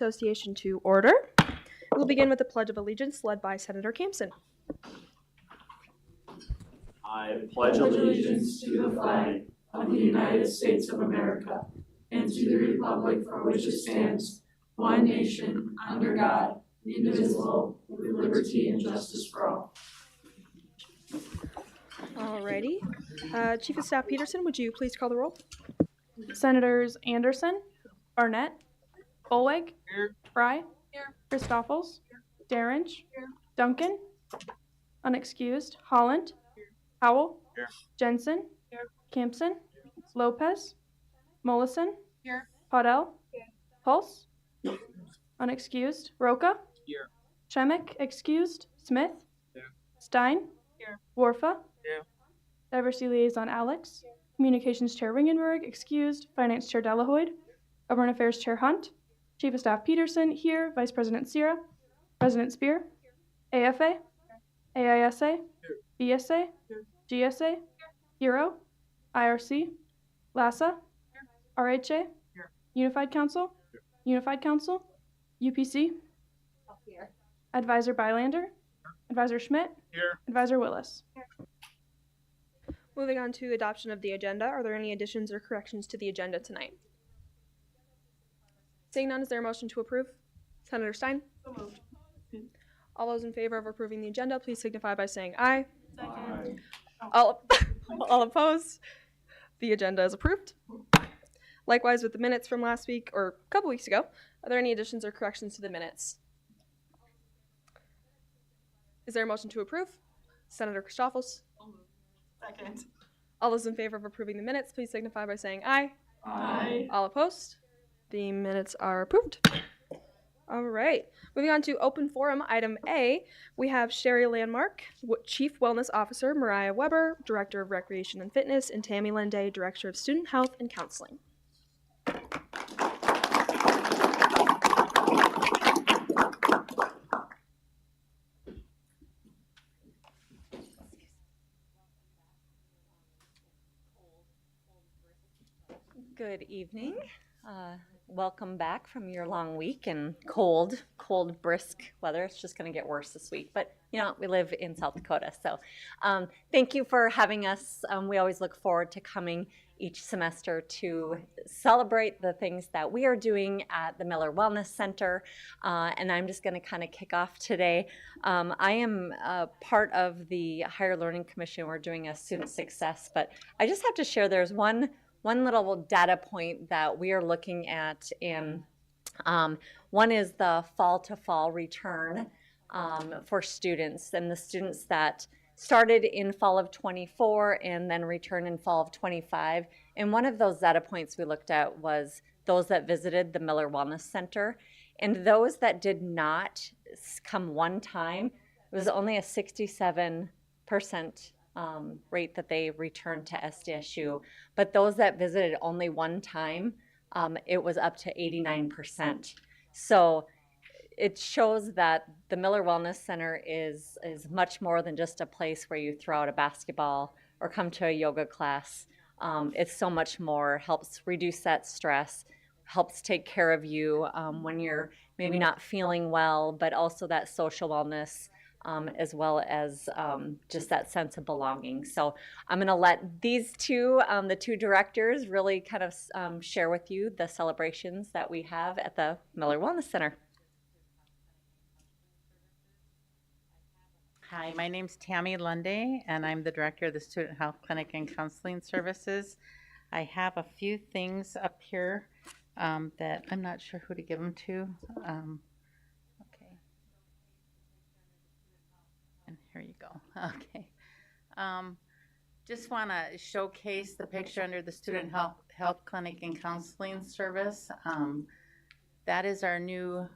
Association to order. We'll begin with the Pledge of Allegiance led by Senator Campson. I pledge allegiance to the flag of the United States of America and to the republic for which it stands, one nation, under God, indivisible, with liberty and justice for all. Alrighty. Chief of Staff Peterson, would you please call the roll? Senators Anderson, Barnett, Bollweg, Fry, Christoffels, Derenge, Duncan, unexcused, Holland, Howell, Jensen, Campson, Lopez, Mollison, Podell, Pulse, unexcused, Roca, Chemick, excused, Smith, Stein, Warfa, Diversity Liaison Alex, Communications Chair Ringenberg, excused, Finance Chair Delahoyd, Government Affairs Chair Hunt, Chief of Staff Peterson, here, Vice President Sierra, President Spear, AFA, AISA, BSA, GSA, Hero, IRC, LASA, RHA, Unified Council, UPC, Advisor Bylander, Advisor Schmidt, Advisor Willis. Moving on to adoption of the agenda. Are there any additions or corrections to the agenda tonight? Seeing none, is there a motion to approve? Senator Stein? So moved. All those in favor of approving the agenda, please signify by saying aye. Aye. All opposed? The agenda is approved. Likewise with the minutes from last week or a couple weeks ago. Are there any additions or corrections to the minutes? Is there a motion to approve? Senator Christoffels? Second. All those in favor of approving the minutes, please signify by saying aye. Aye. All opposed? The minutes are approved. All right. Moving on to open forum, item A, we have Sherry Landmark, Chief Wellness Officer, Mariah Weber, Director of Recreation and Fitness, and Tammy Lenday, Director of Student Health and Counseling. Good evening. Welcome back from your long week and cold, brisk weather. It's just going to get worse this week, but you know, we live in South Dakota. So thank you for having us. We always look forward to coming each semester to celebrate the things that we are doing at the Miller Wellness Center. And I'm just going to kind of kick off today. I am part of the Higher Learning Commission. We're doing a student success, but I just have to share there's one little data point that we are looking at in one is the fall to fall return for students, and the students that started in fall of 24 and then return in fall of 25. And one of those data points we looked at was those that visited the Miller Wellness Center, and those that did not come one time, it was only a 67% rate that they returned to SDSU, but those that visited only one time, it was up to 89%. So it shows that the Miller Wellness Center is much more than just a place where you throw out a basketball or come to a yoga class. It's so much more, helps reduce that stress, helps take care of you when you're maybe not feeling well, but also that social wellness, as well as just that sense of belonging. So I'm going to let these two, the two directors, really kind of share with you the celebrations that we have at the Miller Wellness Center. Hi, my name's Tammy Lunday, and I'm the director of the Student Health Clinic and Counseling Services. I have a few things up here that I'm not sure who to give them to. Okay. And here you go. Okay. Just want to showcase the picture under the Student Health Clinic and Counseling Service. That is our new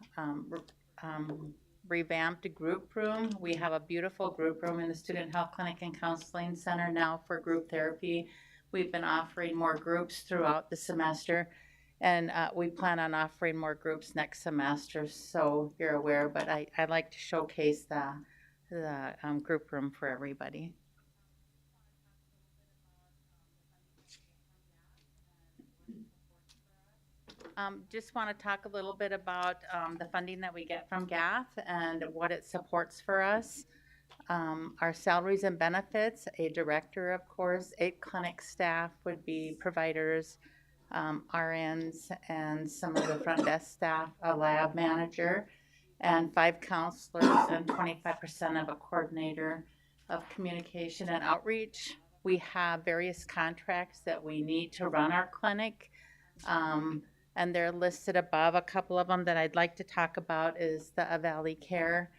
revamped group room. We have a beautiful group room in the Student Health Clinic and Counseling Center now for group therapy. We've been offering more groups throughout the semester, and we plan on offering more groups next semester, so you're aware, but I'd like to showcase the group room for everybody. Just want to talk a little bit about the funding that we get from GAF and what it supports for us. Our salaries and benefits, a director, of course, 8 clinic staff would be providers, RNs, and some of the front desk staff, a lab manager, and 5 counselors, and 25% of a coordinator of communication and outreach. We have various contracts that we need to run our clinic, and they're listed above. A couple of them that I'd like to talk about is the Valley Care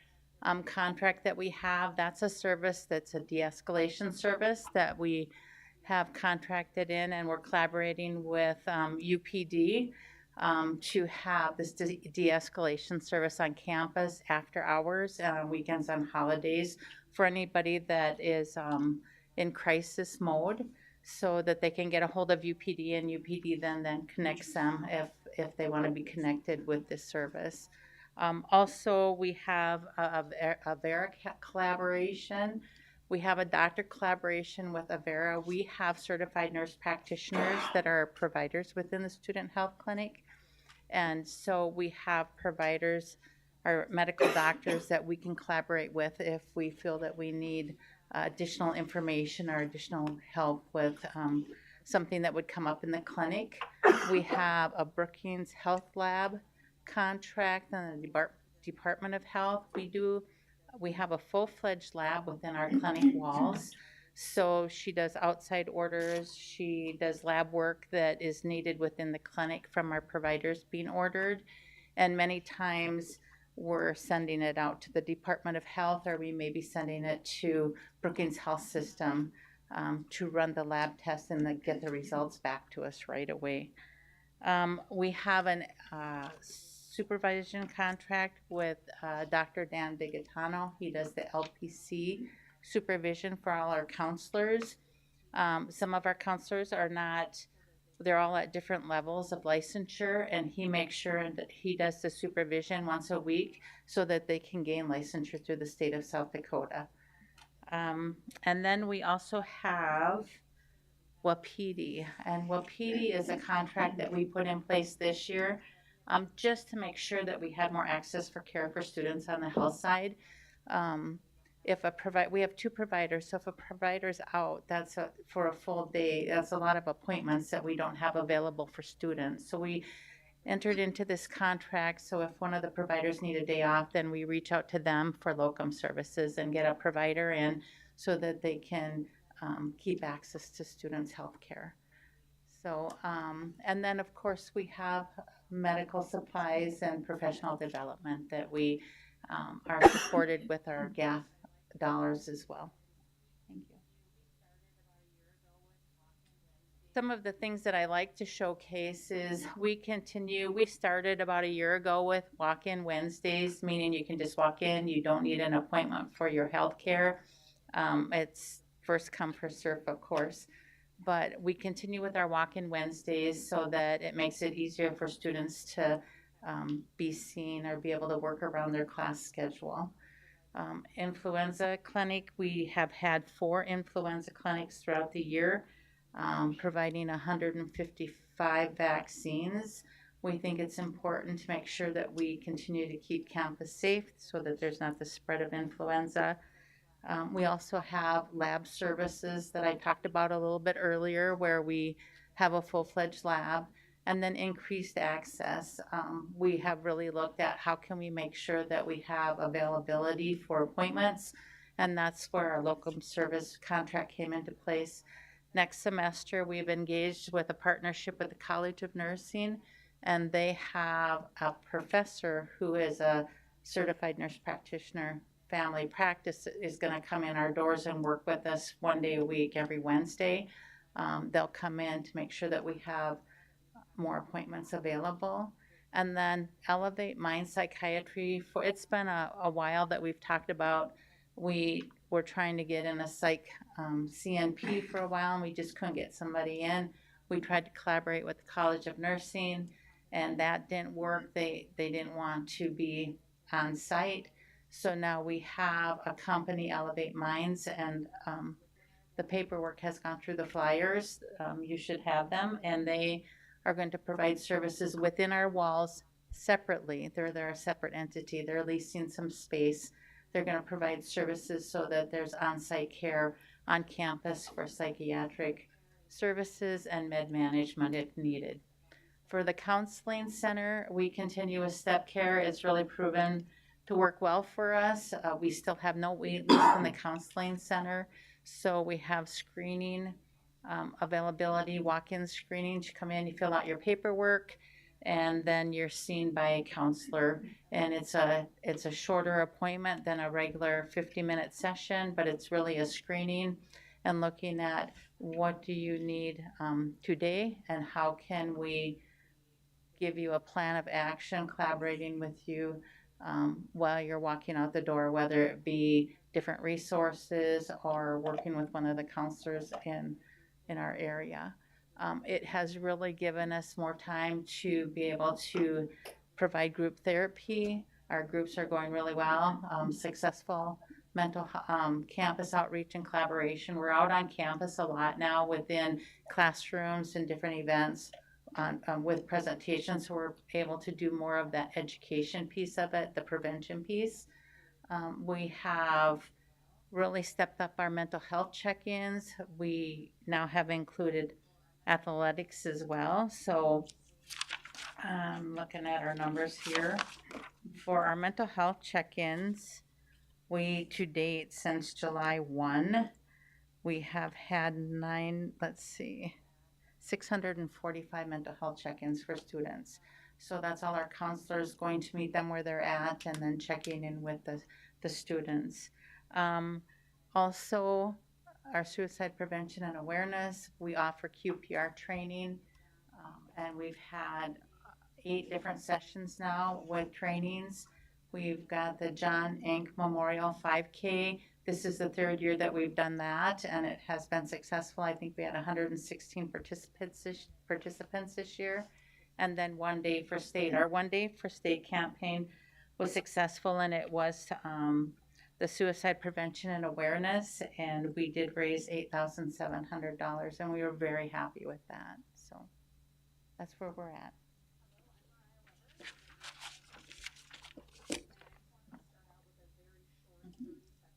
contract that we have. That's a service that's a de-escalation service that we have contracted in, and we're collaborating with UPD to have this de-escalation service on campus after hours, weekends, and holidays for anybody that is in crisis mode, so that they can get a hold of UPD, and UPD then connects them if they want to be connected with this service. Also, we have a Vera collaboration. We have a doctor collaboration with Avera. We have certified nurse practitioners that are providers within the student health clinic. And so we have providers or medical doctors that we can collaborate with if we feel that we need additional information or additional help with something that would come up in the clinic. We have a Brookings Health Lab contract and the Department of Health. We have a full-fledged lab within our clinic walls. So she does outside orders. She does lab work that is needed within the clinic from our providers being ordered. And many times we're sending it out to the Department of Health, or we may be sending it to Brookings Health System to run the lab tests and then get the results back to us right away. We have an supervision contract with Dr. Dan Bigatano. He does the LPC supervision for all our counselors. Some of our counselors are not, they're all at different levels of licensure, and he makes sure that he does the supervision once a week so that they can gain licensure through the state of South Dakota. And then we also have WAPD, and WAPD is a contract that we put in place this year just to make sure that we had more access for care for students on the health side. We have 2 providers, so if a provider's out, that's for a full day, that's a lot of appointments that we don't have available for students. So we entered into this contract, so if one of the providers need a day off, then we reach out to them for locum services and get a provider in so that they can keep access to students' health care. So, and then of course we have medical supplies and professional development that we are supported with our GAF dollars as well. Thank you. Some of the things that I like to showcase is we started about a year ago with walk-in Wednesdays, meaning you can just walk in, you don't need an appointment for your health care. It's first come, first serve, of course. But we continue with our walk-in Wednesdays so that it makes it easier for students to be seen or be able to work around their class schedule. Influenza clinic, we have had 4 influenza clinics throughout the year, providing 155 vaccines. We think it's important to make sure that we continue to keep campus safe so that there's not the spread of influenza. We also have lab services that I talked about a little bit earlier, where we have a full-fledged lab, and then increased access. We have really looked at how can we make sure that we have availability for appointments, and that's where our locum service contract came into place. Next semester, we've engaged with a partnership with the College of Nursing, and they have a professor who is a certified nurse practitioner. Family practice is going to come in our doors and work with us 1 day a week, every Wednesday. They'll come in to make sure that we have more appointments available. And then Elevate Mind Psychiatry. It's been a while that we've talked about. We were trying to get in a psych CNP for a while, and we just couldn't get somebody in. We tried to collaborate with the College of Nursing, and that didn't work. They didn't want to be on site. So now we have a company, Elevate Minds, and the paperwork has gone through the flyers. You should have them, and they are going to provide services within our walls separately. They're a separate entity. They're leasing some space. They're going to provide services so that there's on-site care on campus for psychiatric services and med management if needed. For the counseling center, we continue with step care. It's really proven to work well for us. We still have no wait list in the counseling center, so we have screening availability, walk-in screening. You come in, you fill out your paperwork, and then you're seen by a counselor. And it's a shorter appointment than a regular 50-minute session, but it's really a screening and looking at what do you need today and how can we give you a plan of action, collaborating with you while you're walking out the door, whether it be different resources or working with one of the counselors in our area. It has really given us more time to be able to provide group therapy. Our groups are going really well, successful mental campus outreach and collaboration. We're out on campus a lot now within classrooms and different events with presentations, so we're able to do more of that education piece of it, the prevention piece. We have really stepped up our mental health check-ins. We now have included athletics as well. So looking at our numbers here, for our mental health check-ins, we to date since July 1, we have had 645 mental health check-ins for students. So that's all our counselors going to meet them where they're at and then checking in with the students. Also, our suicide prevention and awareness, we offer QPR training, and we've had 8 different sessions now with trainings. We've got the John Enck Memorial 5K. This is the 3rd year that we've done that, and it has been successful. I think we had 116 participants this year. And then One Day for State. Our One Day for State campaign was successful, and it was the suicide prevention and awareness, and we did raise $8,700, and we were very happy with that. So that's where we're at.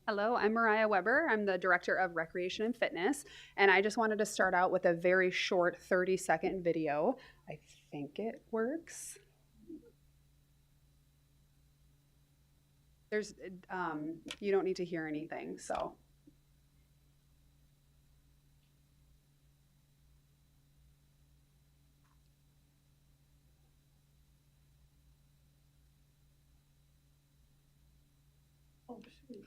Hello, I'm Mariah Weber. I'm the Director of Recreation and Fitness, and I just wanted to start out with a very short 30-second video. I think it works. There's, you don't need to hear anything, so. Oh, shoot.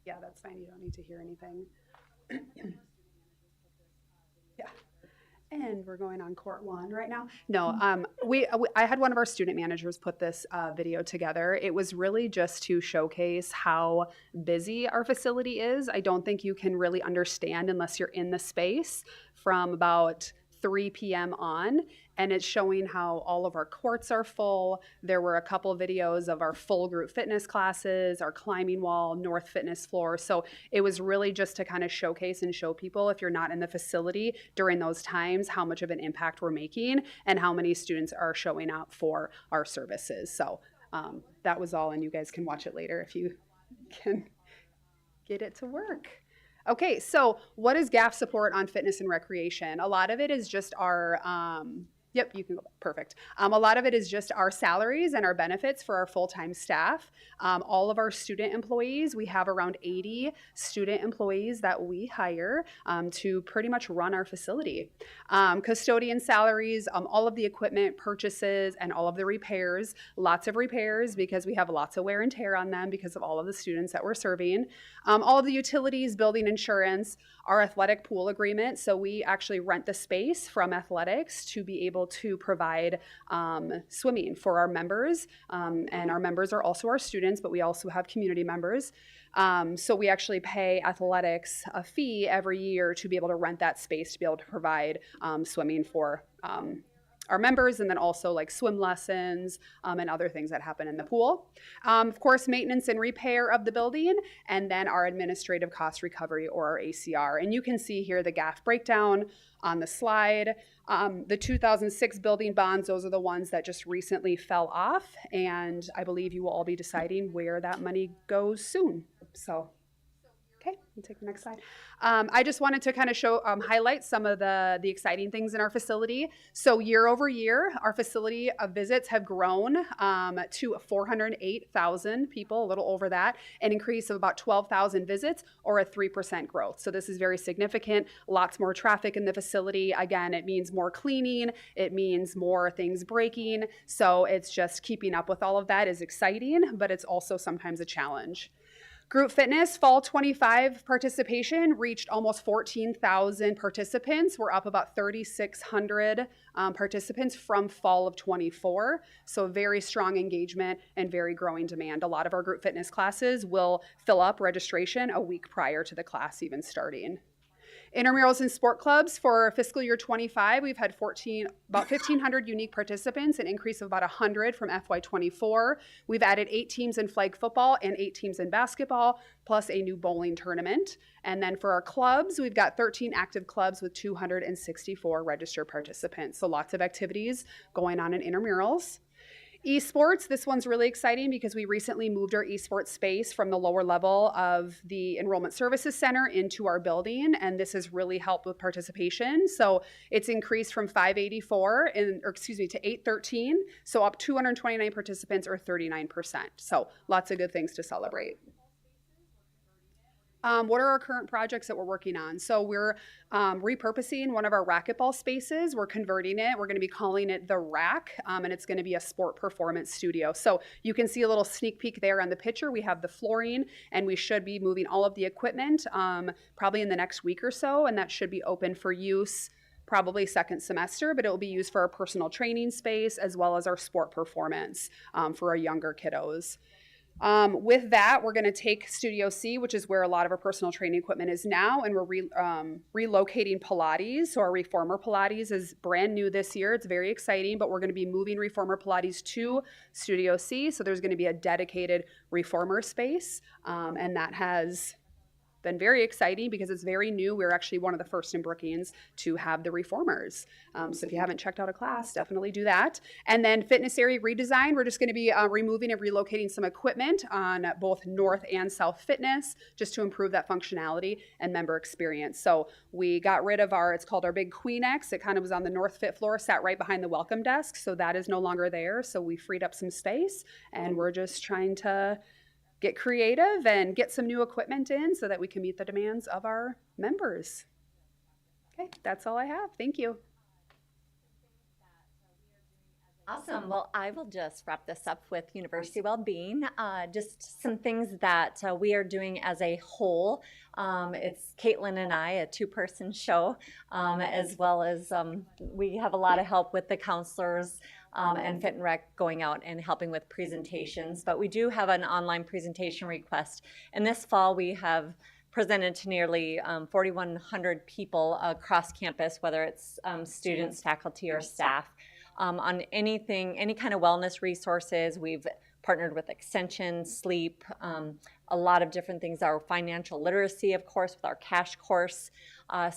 Yeah, that's fine. You don't need to hear anything. Yeah. And we're going on court 1 right now. No, I had one of our student managers put this video together. It was really just to showcase how busy our facility is. I don't think you can really understand unless you're in the space from about 3 p.m. on, and it's showing how all of our courts are full. There were a couple videos of our full group fitness classes, our climbing wall, North Fitness floor. So it was really just to kind of showcase and show people, if you're not in the facility during those times, how much of an impact we're making and how many students are showing up for our services. So that was all, and you guys can watch it later if you can get it to work. Okay, so what is GAF support on fitness and recreation? A lot of it is just our, yep, you can go, perfect. A lot of it is just our salaries and our benefits for our full-time staff. All of our student employees, we have around 80 student employees that we hire to pretty much run our facility. Custodian salaries, all of the equipment purchases and all of the repairs, lots of repairs because we have lots of wear and tear on them because of all of the students that we're serving. All of the utilities, building insurance, our athletic pool agreement. So we actually rent the space from athletics to be able able to provide swimming for our members. And our members are also our students, but we also have community members. So we actually pay athletics a fee every year to be able to rent that space to be able to provide swimming for our members, and then also like swim lessons and other things that happen in the pool. Of course, maintenance and repair of the building, and then our administrative cost recovery, or our ACR. And you can see here the GAF breakdown on the slide. The 2006 building bonds, those are the ones that just recently fell off, and I believe you will all be deciding where that money goes soon. So, okay, we'll take the next slide. I just wanted to kind of show, highlight some of the exciting things in our facility. So year over year, our facility visits have grown to 408,000 people, a little over that, an increase of about 12,000 visits, or a 3% growth. So this is very significant. Lots more traffic in the facility. Again, it means more cleaning. It means more things breaking. So it's just keeping up with all of that is exciting, but it's also sometimes a challenge. Group fitness, fall 25 participation reached almost 14,000 participants. We're up about 3,600 participants from fall of 24. So very strong engagement and very growing demand. A lot of our group fitness classes will fill up registration a week prior to the class even starting. Intramurals and sport clubs for fiscal year 25, we've had about 1,500 unique participants, an increase of about 100 from FY24. We've added 8 teams in flag football and 8 teams in basketball, plus a new bowling tournament. And then for our clubs, we've got 13 active clubs with 264 registered participants. So lots of activities going on in intramurals. Esports, this one's really exciting because we recently moved our esports space from the lower level of the Enrollment Services Center into our building, and this has really helped with participation. So it's increased from 584 to 813, so up 229 participants, or 39%. So lots of good things to celebrate. What are our current projects that we're working on? So we're repurposing one of our racquetball spaces. We're converting it. We're going to be calling it The Rack, and it's going to be a sport performance studio. So you can see a little sneak peek there on the picture. We have the flooring, and we should be moving all of the equipment probably in the next week or so, and that should be open for use probably second semester, but it will be used for our personal training space as well as our sport performance for our younger kiddos. With that, we're going to take Studio C, which is where a lot of our personal training equipment is now, and we're relocating Pilates. So our Reformer Pilates is brand new this year. It's very exciting, but we're going to be moving Reformer Pilates to Studio C. So there's going to be a dedicated Reformer space, and that has been very exciting because it's very new. We're actually one of the first in Brookings to have the Reformers. So if you haven't checked out a class, definitely do that. And then fitness area redesign, we're just going to be removing and relocating some equipment on both North and South Fitness just to improve that functionality and member experience. So we got rid of it's called our big Queen X. It kind of was on the North Fit floor, sat right behind the welcome desk. So that is no longer there. So we freed up some space, and we're just trying to get creative and get some new equipment in so that we can meet the demands of our members. Okay, that's all I have. Thank you. Awesome. Well, I will just wrap this up with University Wellbeing. Just some things that we are doing as a whole. It's Caitlin and I, a 2-person show, as well as we have a lot of help with the counselors and Fit and Rec going out and helping with presentations. But we do have an online presentation request. And this fall we have presented to nearly 4,100 people across campus, whether it's students, faculty, or staff, on any kind of wellness resources. We've partnered with Extension, Sleep, a lot of different things. Our financial literacy, of course, with our cash course.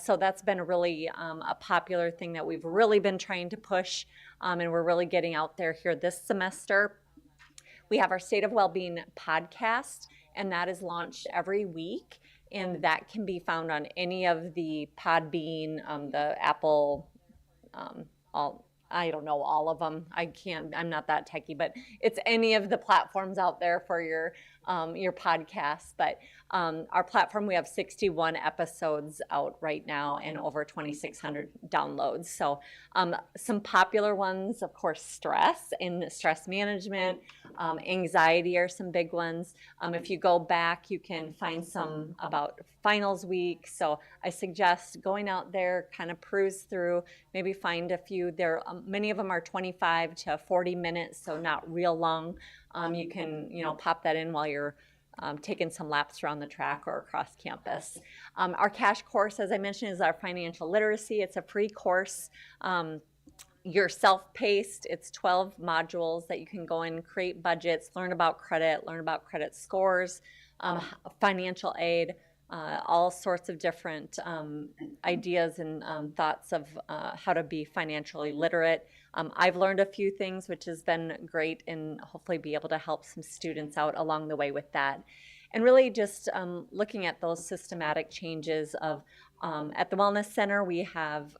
So that's been really a popular thing that we've really been trying to push, and we're really getting out there here this semester. We have our State of Wellbeing podcast, and that is launched every week, and that can be found on any of the Podbean, the Apple, I don't know all of them. I'm not that techie, but it's any of the platforms out there for your podcast. But our platform, we have 61 episodes out right now and over 2,600 downloads. So some popular ones, of course, stress and stress management, Anxiety are some big ones. If you go back, you can find some about finals week. So I suggest going out there, kind of peruse through, maybe find a few. There, many of them are 25 to 40 minutes, so not real long. You can, pop that in while you're taking some laps around the track or across campus. Our cash course, as I mentioned, is our financial literacy. It's a free course. You're self-paced. It's 12 modules that you can go in, create budgets, learn about credit scores, financial aid, all sorts of different ideas and thoughts of how to be financially literate. I've learned a few things, which has been great, and hopefully be able to help some students out along the way with that. And really just looking at those systematic changes of, at the Wellness Center, we have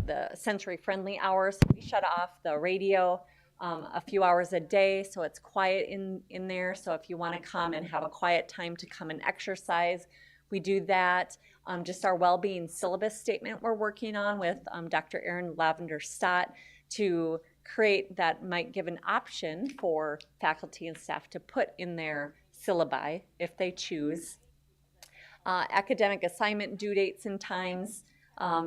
the sensory friendly hours. We shut off the radio a few hours a day, so it's quiet in there. So if you want to come and have a quiet time to come and exercise, we do that. Just our well-being syllabus statement we're working on with Dr. Erin Lavender Stott to create that might give an option for faculty and staff to put in their syllabi if they choose. Academic assignment due dates and times.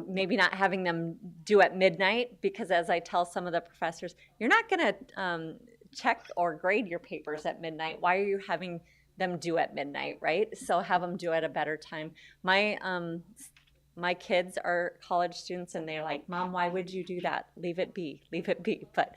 Maybe not having them due at midnight, because as I tell some of the professors, you're not going to check or grade your papers at midnight. Why are you having them due at midnight, right? So have them due at a better time. My kids are college students, and they're like, Mom, why would you do that? Leave it be. But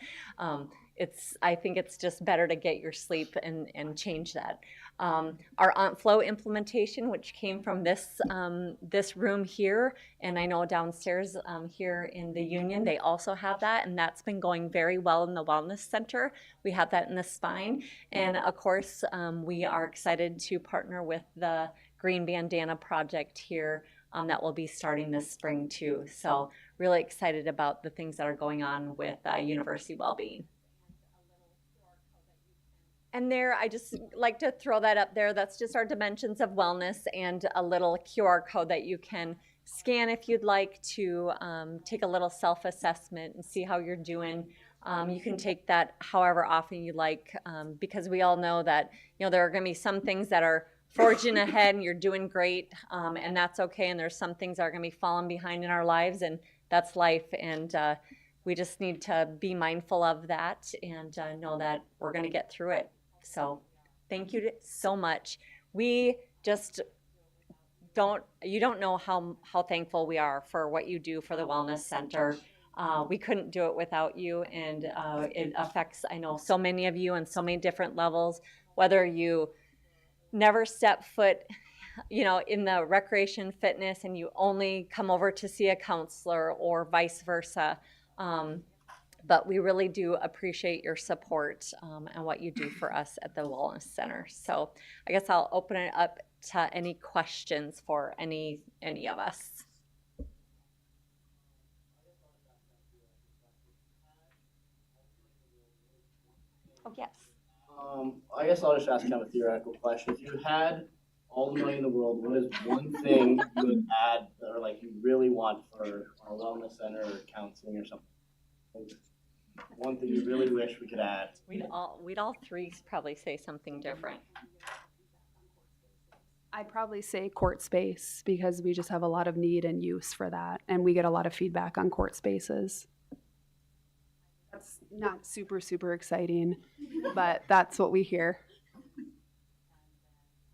I think it's just better to get your sleep and change that. Our OntFlow implementation, which came from this room here, and I know downstairs here in the Union, they also have that, and that's been going very well in the Wellness Center. We have that in the spine, and of course, we are excited to partner with the Green Bandana Project here that will be starting this spring too. So really excited about the things that are going on with University Wellbeing. And there, I just like to throw that up there. That's just our dimensions of wellness, and a little QR code that you can scan if you'd like to take a little self-assessment and see how you're doing. You can take that however often you like, because we all know that there are going to be some things that are forging ahead and you're doing great, and that's okay. And there's some things that are going to be falling behind in our lives, and that's life. And we just need to be mindful of that and know that we're going to get through it. So thank you so much. We just you don't know how thankful we are for what you do for the Wellness Center. We couldn't do it without you, and it affects, I know, so many of you on so many different levels, whether you never step foot in the recreation fitness and you only come over to see a counselor, or vice versa. But we really do appreciate your support and what you do for us at the Wellness Center. So I guess I'll open it up to any questions for any of us. Oh, yes. I guess I'll just ask kind of a theoretical question. If you had all the money in the world, what is one thing you would add, or like you really want for our wellness center or counseling or something? One thing you really wish we could add. We'd all three probably say something different. I'd probably say court space, because we just have a lot of need and use for that, and we get a lot of feedback on court spaces. That's not super, super exciting, but that's what we hear.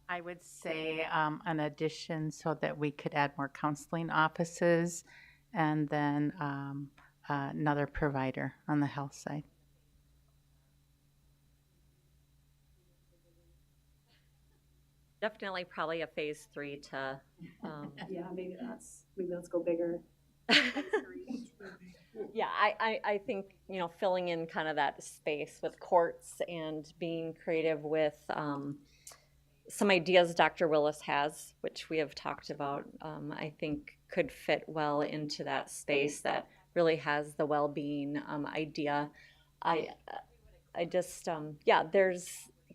I would say an addition so that we could add more counseling offices, and then another provider on the health side. Definitely probably a phase 3 to Yeah, maybe let's go bigger. Yeah, I think filling in kind of that space with courts and being creative with some ideas Dr. Willis has, which we have talked about, I think could fit well into that space that really has the well-being idea. I just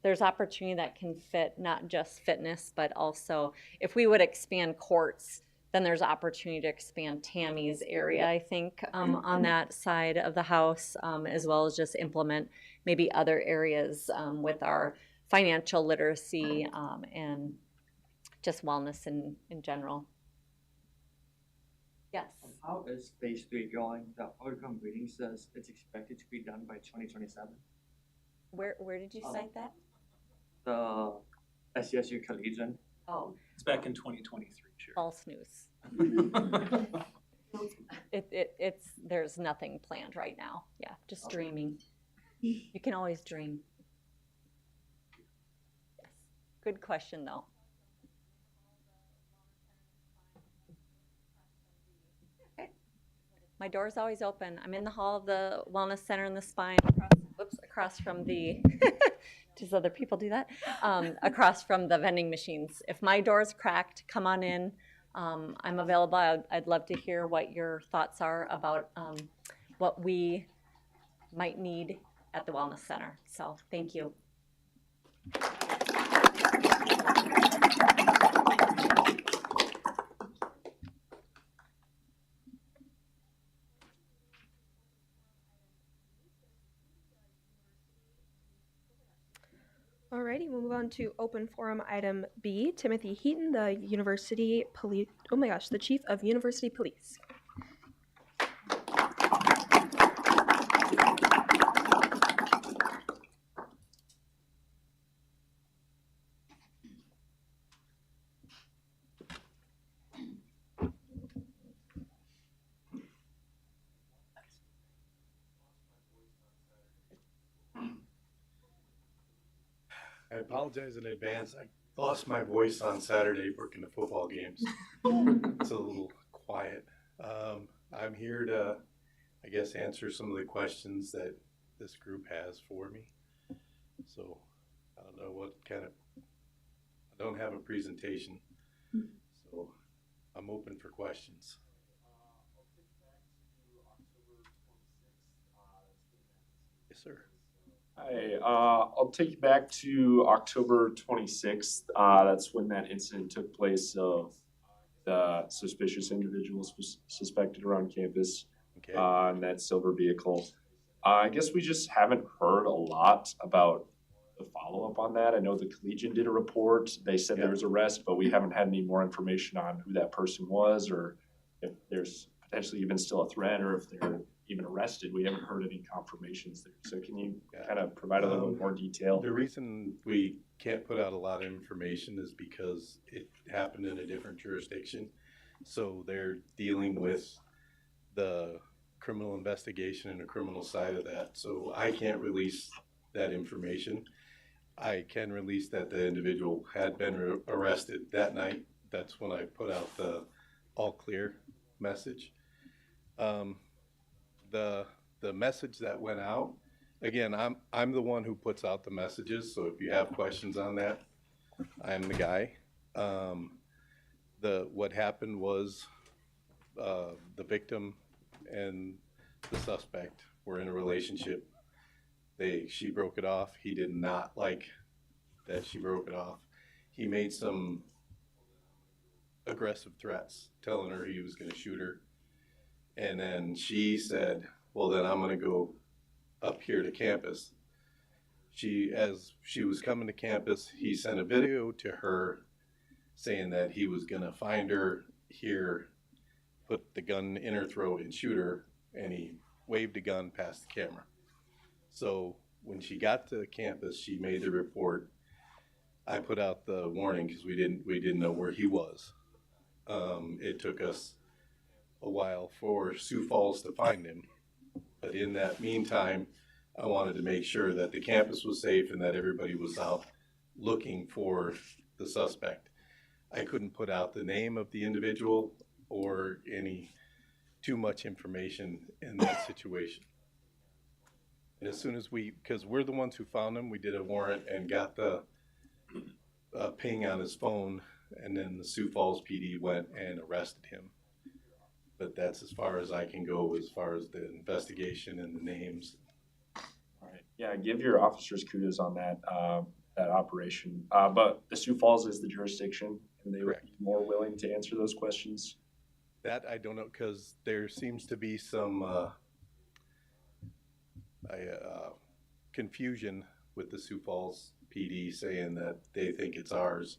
there's opportunity that can fit not just fitness, but also if we would expand courts then there's opportunity to expand Tammy's area, I think, on that side of the house, as well as just implement maybe other areas with our financial literacy and just wellness in general. Yes. How is phase 3 going? The outcome reading says it's expected to be done by 2027. Where did you cite that? The SCSU Collegian. Oh, It's back in 2023, sure. false news. It's there's nothing planned right now. Yeah, just dreaming. You can always dream. Yes. Good question though. Okay. My door's always open. I'm in the hall of the Wellness Center in the Spine, across from the, does other people do that? Across from the vending machines. If my door's cracked, come on in. I'm available. I'd love to hear what your thoughts are about what we might need at the Wellness Center. So thank you. Alrighty, we'll move on to open forum item B. Timothy Heaton, the University Police. Oh my gosh, the Chief of University Police. I apologize in advance. I lost my voice on Saturday working the football games. It's a little quiet. I'm here to, I guess, answer some of the questions that this group has for me. So I don't know what kind of, I don't have a presentation, so I'm open for questions. Yes, sir. Hi, I'll take you back to October 26th. That's when that incident took place of the suspicious individuals suspected around campus Okay. in that silver vehicle. I guess we just haven't heard a lot about the follow-up on that. I know the Collegian did a report. They said there was arrest, but we haven't had any more information on who that person was or if there's potentially even still a threat or if they're even arrested. We haven't heard any confirmations there. So can you kind of provide a little bit more detail? The reason we can't put out a lot of information is because it happened in a different jurisdiction. So they're dealing with the criminal investigation and the criminal side of that. So I can't release that information. I can release that the individual had been arrested that night. That's when I put out the all clear message. The message that went out, again, I'm the one who puts out the messages. So if you have questions on that, I'm the guy. What happened was the victim and the suspect were in a relationship. She broke it off. He did not like that she broke it off. He made some aggressive threats, telling her he was going to shoot her. And then she said, well, then I'm going to go up here to campus. As she was coming to campus, he sent a video to her saying that he was going to find her here, put the gun in her throat and shoot her, and he waved a gun past the camera. So when she got to campus, she made the report. I put out the warning because we didn't know where he was. It took us a while for Sioux Falls to find him. But in that meantime, I wanted to make sure that the campus was safe and that everybody was out looking for the suspect. I couldn't put out the name of the individual or any too much information in that situation. And as soon as because we're the ones who found him, we did a warrant and got the ping on his phone, and then the Sioux Falls PD went and arrested him. But that's as far as I can go as far as the investigation and the names. All right. Yeah, give your officers kudos on that that operation. But the Sioux Falls is the jurisdiction in and they would Correct. be more willing to answer those questions? That I don't know, because there seems to be some confusion with the Sioux Falls PD saying that they think it's ours,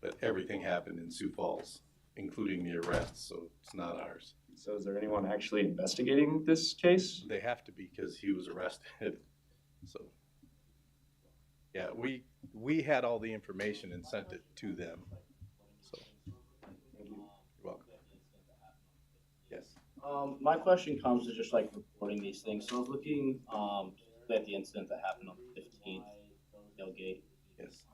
but everything happened in Sioux Falls, including the arrests, so it's not ours. So is there anyone actually investigating this case? They have to be, because he was arrested. So, yeah, we had all the information and sent it to them. So, you're welcome. Yes. My question comes to just like reporting these things. So I was looking at the incident that happened on the 15th, tailgate. Yes.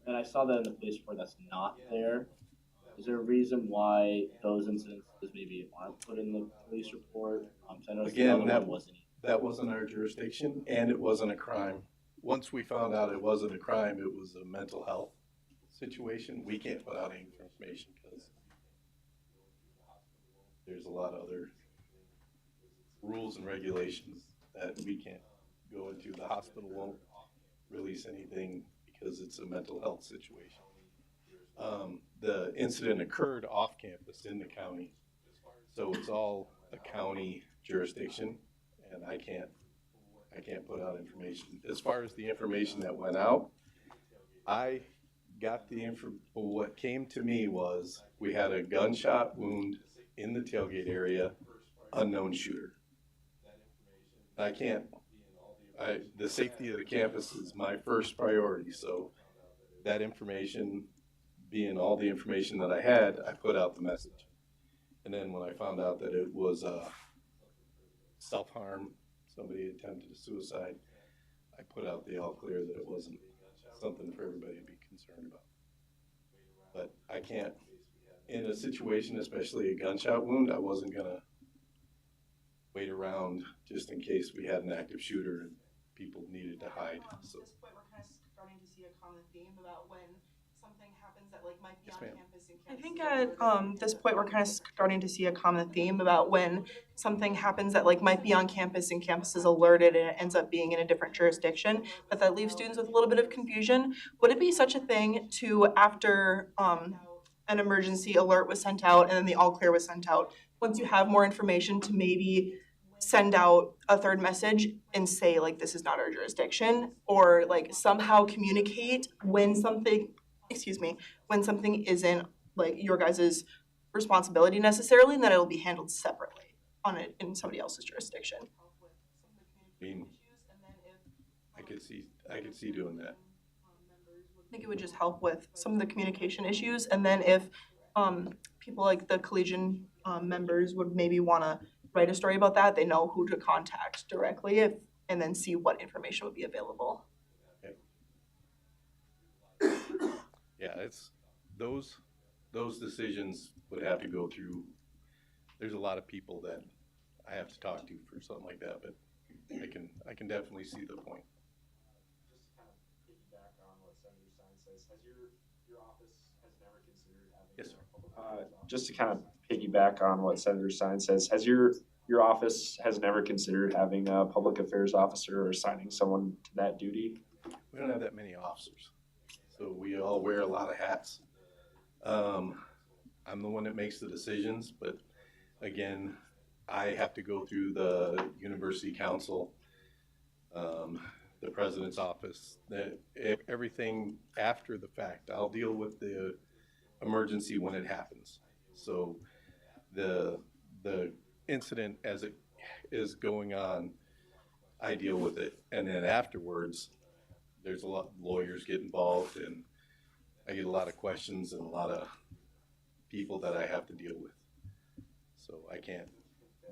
And I saw that in the police report that's not there. Is there a reason why those incidents maybe aren't put in the police report? I noticed the Again, other one wasn't. that wasn't our jurisdiction, and it wasn't a crime. Once we found out it wasn't a crime, it was a mental health situation. We can't put out any information because there's a lot of other rules and regulations that we can't go into. The hospital won't release anything because it's a mental health situation. The incident occurred off campus in the county, so it's all a county jurisdiction, and I can't put out information. As far as the information that went out, I got the what came to me was we had a gunshot wound in the tailgate area, unknown shooter. The safety of the campus is my first priority, so that information, being all the information that I had, I put out the message. And then when I found out that it was self-harm, somebody attempted suicide, I put out the all clear that it wasn't something for everybody to be concerned about. But I can't, in a situation, especially a gunshot wound, I wasn't gonna wait around just in case we had an active shooter and people needed to hide. So At this point, we're kind of starting to see a common theme about when something happens that like might be Yes, on ma'am. campus and I campus. think at this point, we're kind of starting to see a common theme about when something happens that like might be on campus and campus is alerted and it ends up being in a different jurisdiction, but that leaves students with a little bit of confusion. Would it be such a thing to, after an emergency alert was sent out and then the all clear was sent out, once you have more information to maybe send out a third message and say like this is not our jurisdiction, or like somehow communicate when something isn't like your guys' responsibility necessarily, and that it'll be handled separately in somebody else's jurisdiction? I mean, I could see doing that. I think it would just help with some of the communication issues, and then if people like the collegian members would maybe want to write a story about that, they know who to contact directly and then see what information would be available. Yeah, it's those decisions would have to go through. There's a lot of people that I have to talk to for something like that, but I can definitely see the point. Just to kind of piggyback on what Senator Stein says, has your office has never considered having Yes, sir. Just to kind of piggyback on what Senator Stein says, has your office has never considered having a public affairs officer or assigning someone to that duty? We don't have that many officers, so we all wear a lot of hats. I'm the one that makes the decisions, but again, I have to go through the university council, the president's office, everything after the fact. I'll deal with the emergency when it happens. So the incident as it is going on, I deal with it, and then afterwards, there's a lot of lawyers get involved, and I get a lot of questions and a lot of people that I have to deal with. So I can't.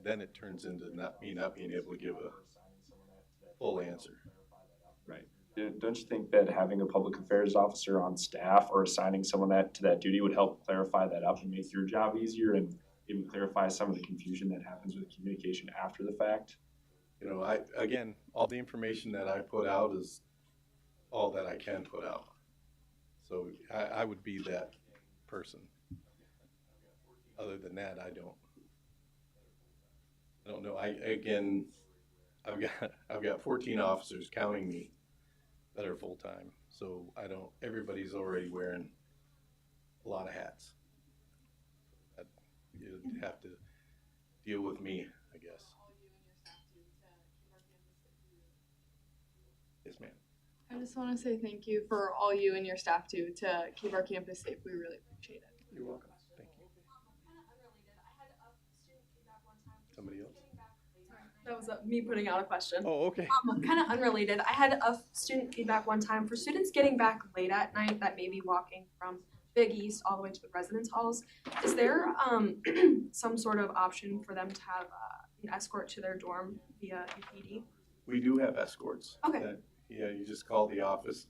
Then it turns into me not being able to give a full answer. Right. Don't you think that having a public affairs officer on staff or assigning someone to that duty would help clarify that up and make your job easier and even clarify some of the confusion that happens with communication after the fact? You know, again, all the information that I put out is all that I can put out. So I would be that person. Other than that, I don't know. I've got 14 officers counting me that are full-time. So everybody's already wearing a lot of hats. That, you'd have to deal with me, I guess. Yes, ma'am. I just want to say thank you for all you and your staff do to keep our campus safe. We really appreciate it. You're welcome. Thank you. Somebody else? That was me putting out a question. Oh, okay. Kind of unrelated. I had a student feedback one time for students getting back late at night that may be walking from Big East all the way to the residence halls. Is there some sort of option for them to have an escort to their dorm via UPD? We do have escorts. Okay. Yeah, you just call the office.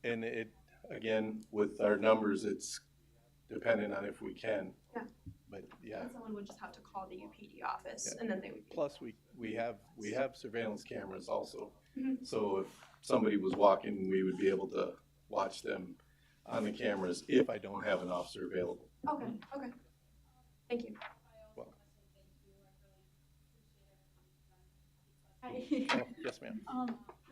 And it, again, with our numbers, it's dependent on if we can. Yeah. But yeah. And someone would just have to call the UPD office, Yeah. and then they would be. Plus, we have surveillance cameras also. Mhm. So if somebody was walking, we would be able to watch them on the cameras if I don't have an officer available. Okay, okay. Thank you. Welcome. Hi. Oh, yes, ma'am.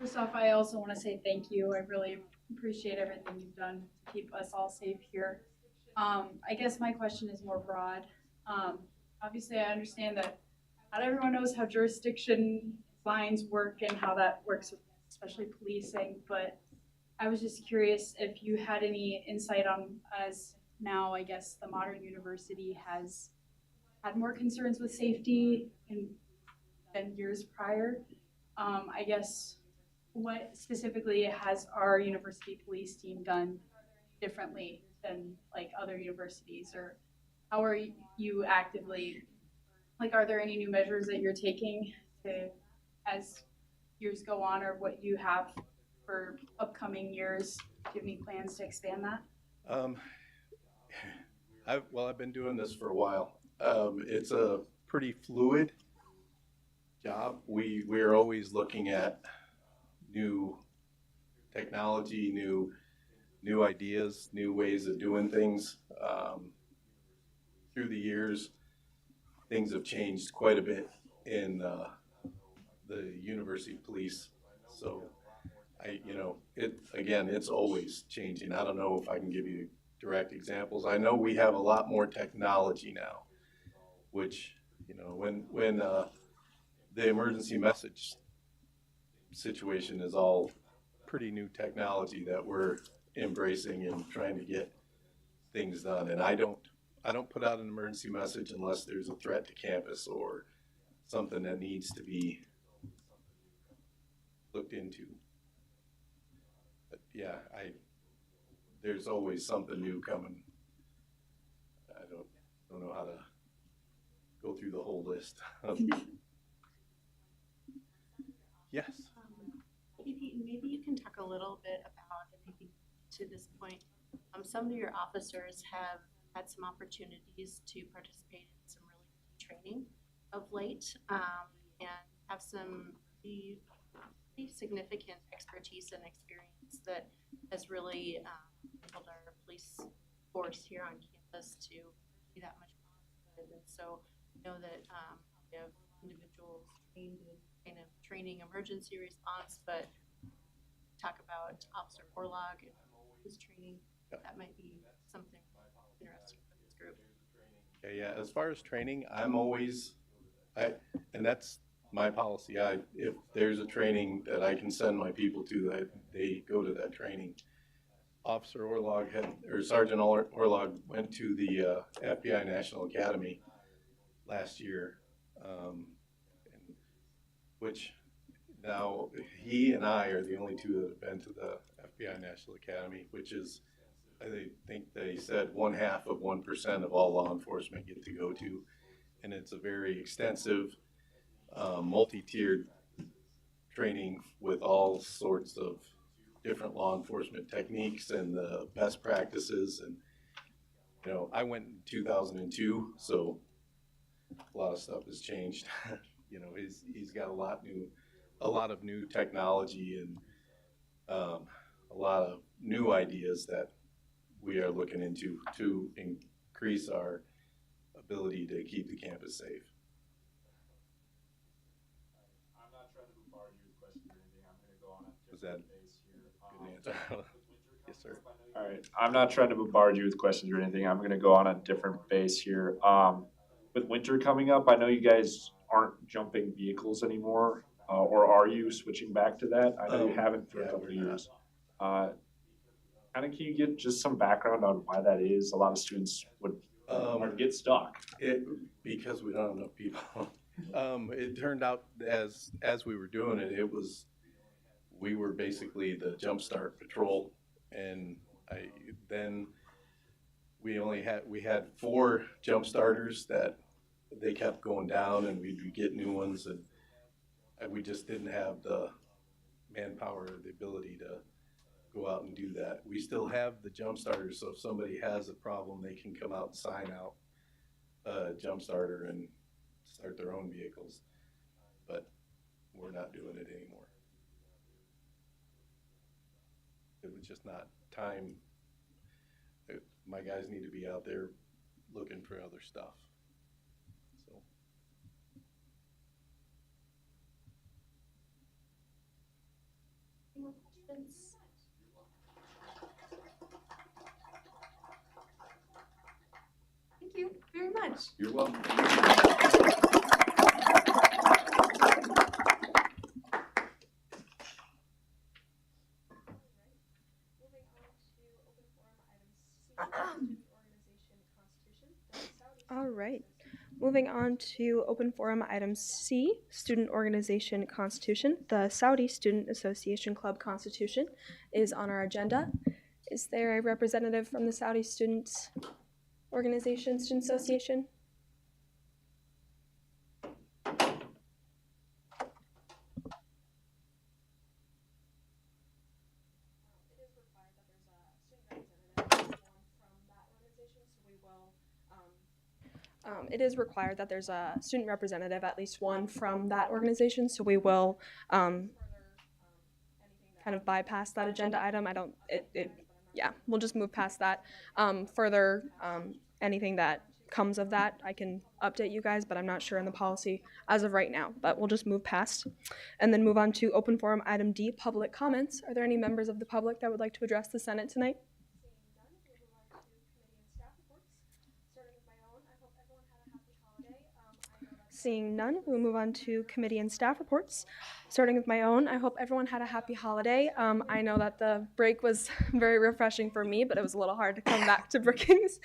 First off, I also want to say thank you. I really appreciate everything you've done to keep us all safe here. I guess my question is more broad. Obviously, I understand that not everyone knows how jurisdiction lines work and how that works, with especially policing, but I was just curious if you had any insight on, as now I guess the modern university has had more concerns with safety than years prior. I guess what specifically has our university police team done differently than like other universities, or how are you actively, like, are there any new measures that you're taking to, as years go on, or what you have for upcoming years? Do you have any plans to expand that? I've been doing this for a while. It's a pretty fluid job. We're always looking at new technology, new ideas, new ways of doing things. Through the years, things have changed quite a bit in the university police. So it's always changing. I don't know if I can give you direct examples. I know we have a lot more technology now, which, when the emergency message situation is all pretty new technology that we're embracing and trying to get things done. And I don't put out an emergency message unless there's a threat to campus or something that needs to be looked into. But yeah, there's always something new coming. I don't know how to go through the whole list. Yes. Maybe you can talk a little bit about, and maybe to this point, some of your officers have had some opportunities to participate in some really good training of late, and have some pretty significant expertise and experience that has really enabled our police force here on campus to be that much more good. And so I know that we have individuals trained in kind of training emergency response, but talk about Officer Orlog and his training. Yep. That might be something interesting for this group. Okay, yeah, as far as training, and that's my policy. If there's a training that I can send my people to, they go to that training. Officer Orlog Sergeant Orlog went to the FBI National Academy last year, which now he and I are the only two that have been to the FBI National Academy, which is, I think they said 0.5% of all law enforcement get to go to. And it's a very extensive, multi-tiered training with all sorts of different law enforcement techniques and the best practices. And, I went in 2002, so a lot of stuff has changed. He's got a lot of new technology and a lot of new ideas that we are looking into to increase our ability to keep the campus safe. I'm not trying to bombard you with questions or anything. I'm going to go on a Was that different pace here. good answer? Yes, sir. All right, I'm not trying to bombard you with questions or anything. I'm gonna go on a different base here. With winter coming up, I know you guys aren't jumping vehicles anymore, or are you switching back to that? I know you haven't for a couple of years. Kind of, can you get just some background on why that is? A lot of students would get stuck. Because we don't have enough people. It turned out as we were doing it, we were basically the Jumpstart patrol, and then we had 4 jump starters that they kept going down, and we'd get new ones, and we just didn't have the manpower or the ability to go out and do that. We still have the jump starters, so if somebody has a problem, they can come out and sign out a jump starter and start their own vehicles, but we're not doing it anymore. It was just not time. My guys need to be out there looking for other stuff. So. Any more questions? Thank you very much. You're welcome. All right. Moving on to open forum item C, Student Organization Constitution. The Saudi Student Association Club Constitution is on our agenda. Is there a representative from the Saudi Student Organization, Student Association? It is required that there's a student representative, at least one from that organization, so we will kind of bypass that agenda item. Yeah, we'll just move past that. Further, anything that comes of that, I can update you guys, but I'm not sure in the policy as of right now, but we'll just move past and then move on to open forum item D, public comments. Are there any members of the public that would like to address the Senate tonight? Seeing none, we'll move on to committee and staff reports. Starting with my own, I hope everyone had a happy holiday. I know that the break was very refreshing for me, but it was a little hard to come back to Brookings.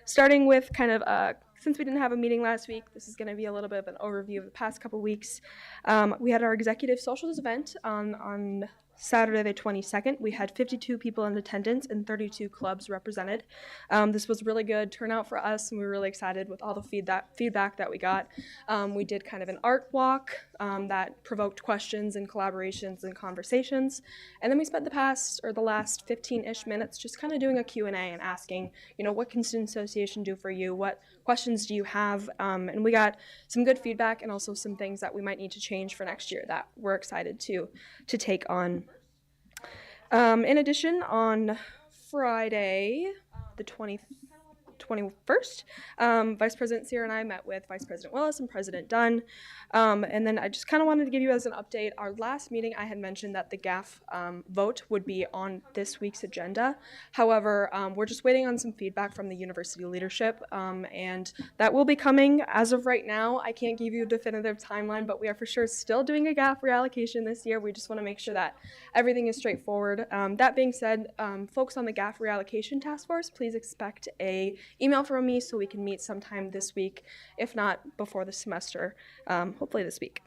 Starting with kind of, since we didn't have a meeting last week, this is going to be a little bit of an overview of the past couple weeks. We had our executive socials event on Saturday the 22nd. We had 52 people in attendance and 32 clubs represented. This was really good turnout for us, and we were really excited with all the feedback that we got. We did kind of an art walk that provoked questions and collaborations and conversations. And then we spent the last 15-ish minutes just kind of doing a Q&A and asking, what can Student Association do for you? What questions do you have? And we got some good feedback and also some things that we might need to change for next year that we're excited to take on. In addition, on Friday, the 21st, Vice President Sear and I met with Vice President Willis and President Dunn. And then I just kind of wanted to give you as an update. Our last meeting, I had mentioned that the GAF vote would be on this week's agenda. However, we're just waiting on some feedback from the university leadership, and that will be coming. As of right now, I can't give you a definitive timeline, but we are for sure still doing a GAF reallocation this year. We just want to make sure that everything is straightforward. That being said, folks on the GAF reallocation task force, please expect a email from me so we can meet sometime this week, if not before the semester, hopefully this week.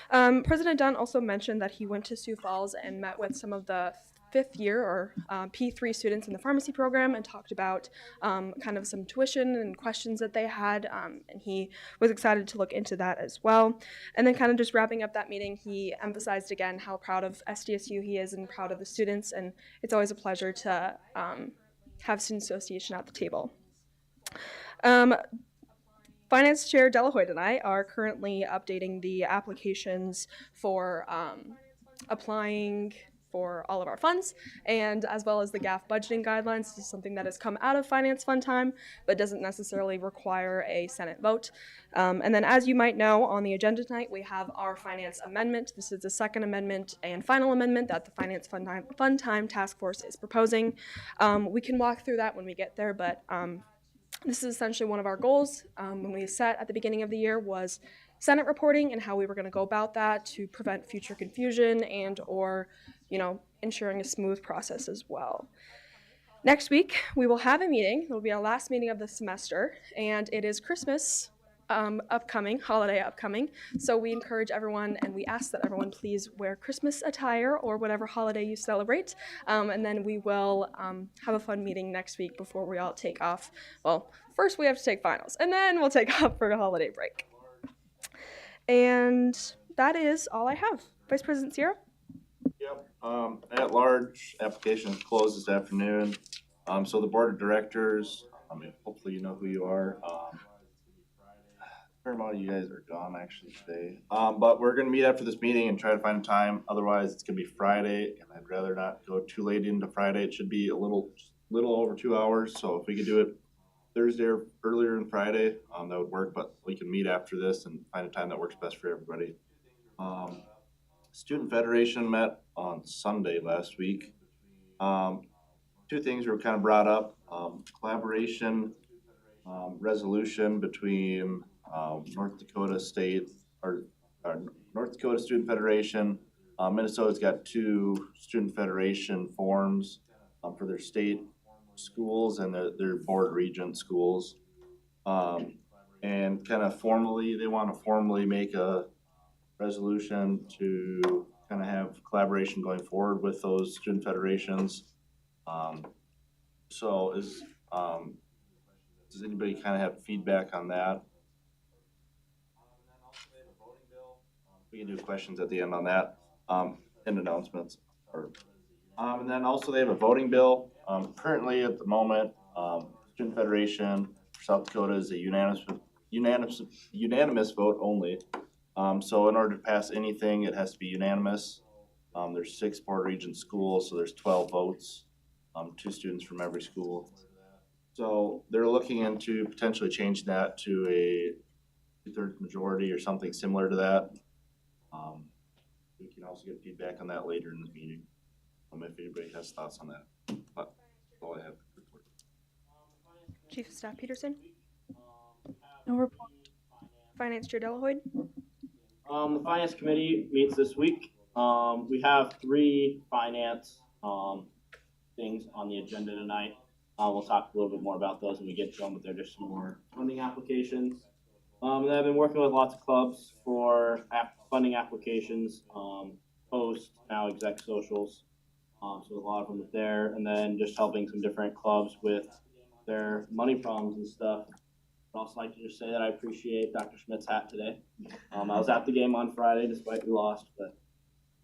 President Dunn also mentioned that he went to Sioux Falls and met with some of the fifth year or P3 students in the pharmacy program and talked about kind of some tuition and questions that they had, and he was excited to look into that as well. And then kind of just wrapping up that meeting, he emphasized again how proud of SDSU he is and proud of the students, and it's always a pleasure to have Student Association at the table. Finance Chair Delahoyte and I are currently updating the applications for applying for all of our funds, and as well as the GAF budgeting guidelines. This is something that has come out of Finance Fund Time, but doesn't necessarily require a Senate vote. And then, as you might know, on the agenda tonight, we have our finance amendment. This is the second amendment and final amendment that the Finance Fund Time Task Force is proposing. We can walk through that when we get there, but this is essentially one of our goals when we set at the beginning of the year was Senate reporting and how we were going to go about that to prevent future confusion and or, ensuring a smooth process as well. Next week, we will have a meeting. It will be our last meeting of the semester, and it is Christmas holiday upcoming. So we encourage everyone and we ask that everyone please wear Christmas attire or whatever holiday you celebrate. And then we will have a fun meeting next week before we all take off. Well, first we have to take finals, and then we'll take off for a holiday break. And that is all I have. Vice President Sierra? Yep. At-large application is closed this afternoon. So the board of directors, hopefully you know who you are. A fair amount of you guys are gone actually today. But we're gonna meet after this meeting and try to find a time. Otherwise, it's gonna be Friday, and I'd rather not go too late into Friday. It should be a little over 2 hours. So if we could do it Thursday or earlier than Friday, that would work, but we can meet after this and find a time that works best for everybody. Student Federation met on Sunday last week. Two things were kind of brought up. Collaboration resolution between North Dakota State or North Dakota Student Federation. Minnesota's got 2 Student Federation forms for their state schools and their board regent schools, and kind of they want to formally make a resolution to kind of have collaboration going forward with those student federations. Does anybody kind of have feedback on that? We can do questions at the end on that, and announcements. And then also they have a voting bill. Currently at the moment, Student Federation for South Dakota is a unanimous vote only. So in order to pass anything, it has to be unanimous. There's 6 board regent schools, so there's 12 votes, 2 students from every school. So they're looking into potentially changing that to a 2/3 majority or something similar to that. We can also get feedback on that later in the meeting, if anybody has thoughts on that. But that's all I have to report. Chief of Staff Peterson? No report. Finance Chair Delahoyd? The Finance Committee meets this week. We have 3 finance things on the agenda tonight. We'll talk a little bit more about those when we get to them, but they're just some more funding applications. And I've been working with lots of clubs for funding applications, post, now exec socials. So a lot of them are there, and then just helping some different clubs with their money problems and stuff. I'd also like to just say that I appreciate Dr. Schmidt's hat today. I was at the game on Friday despite we lost, but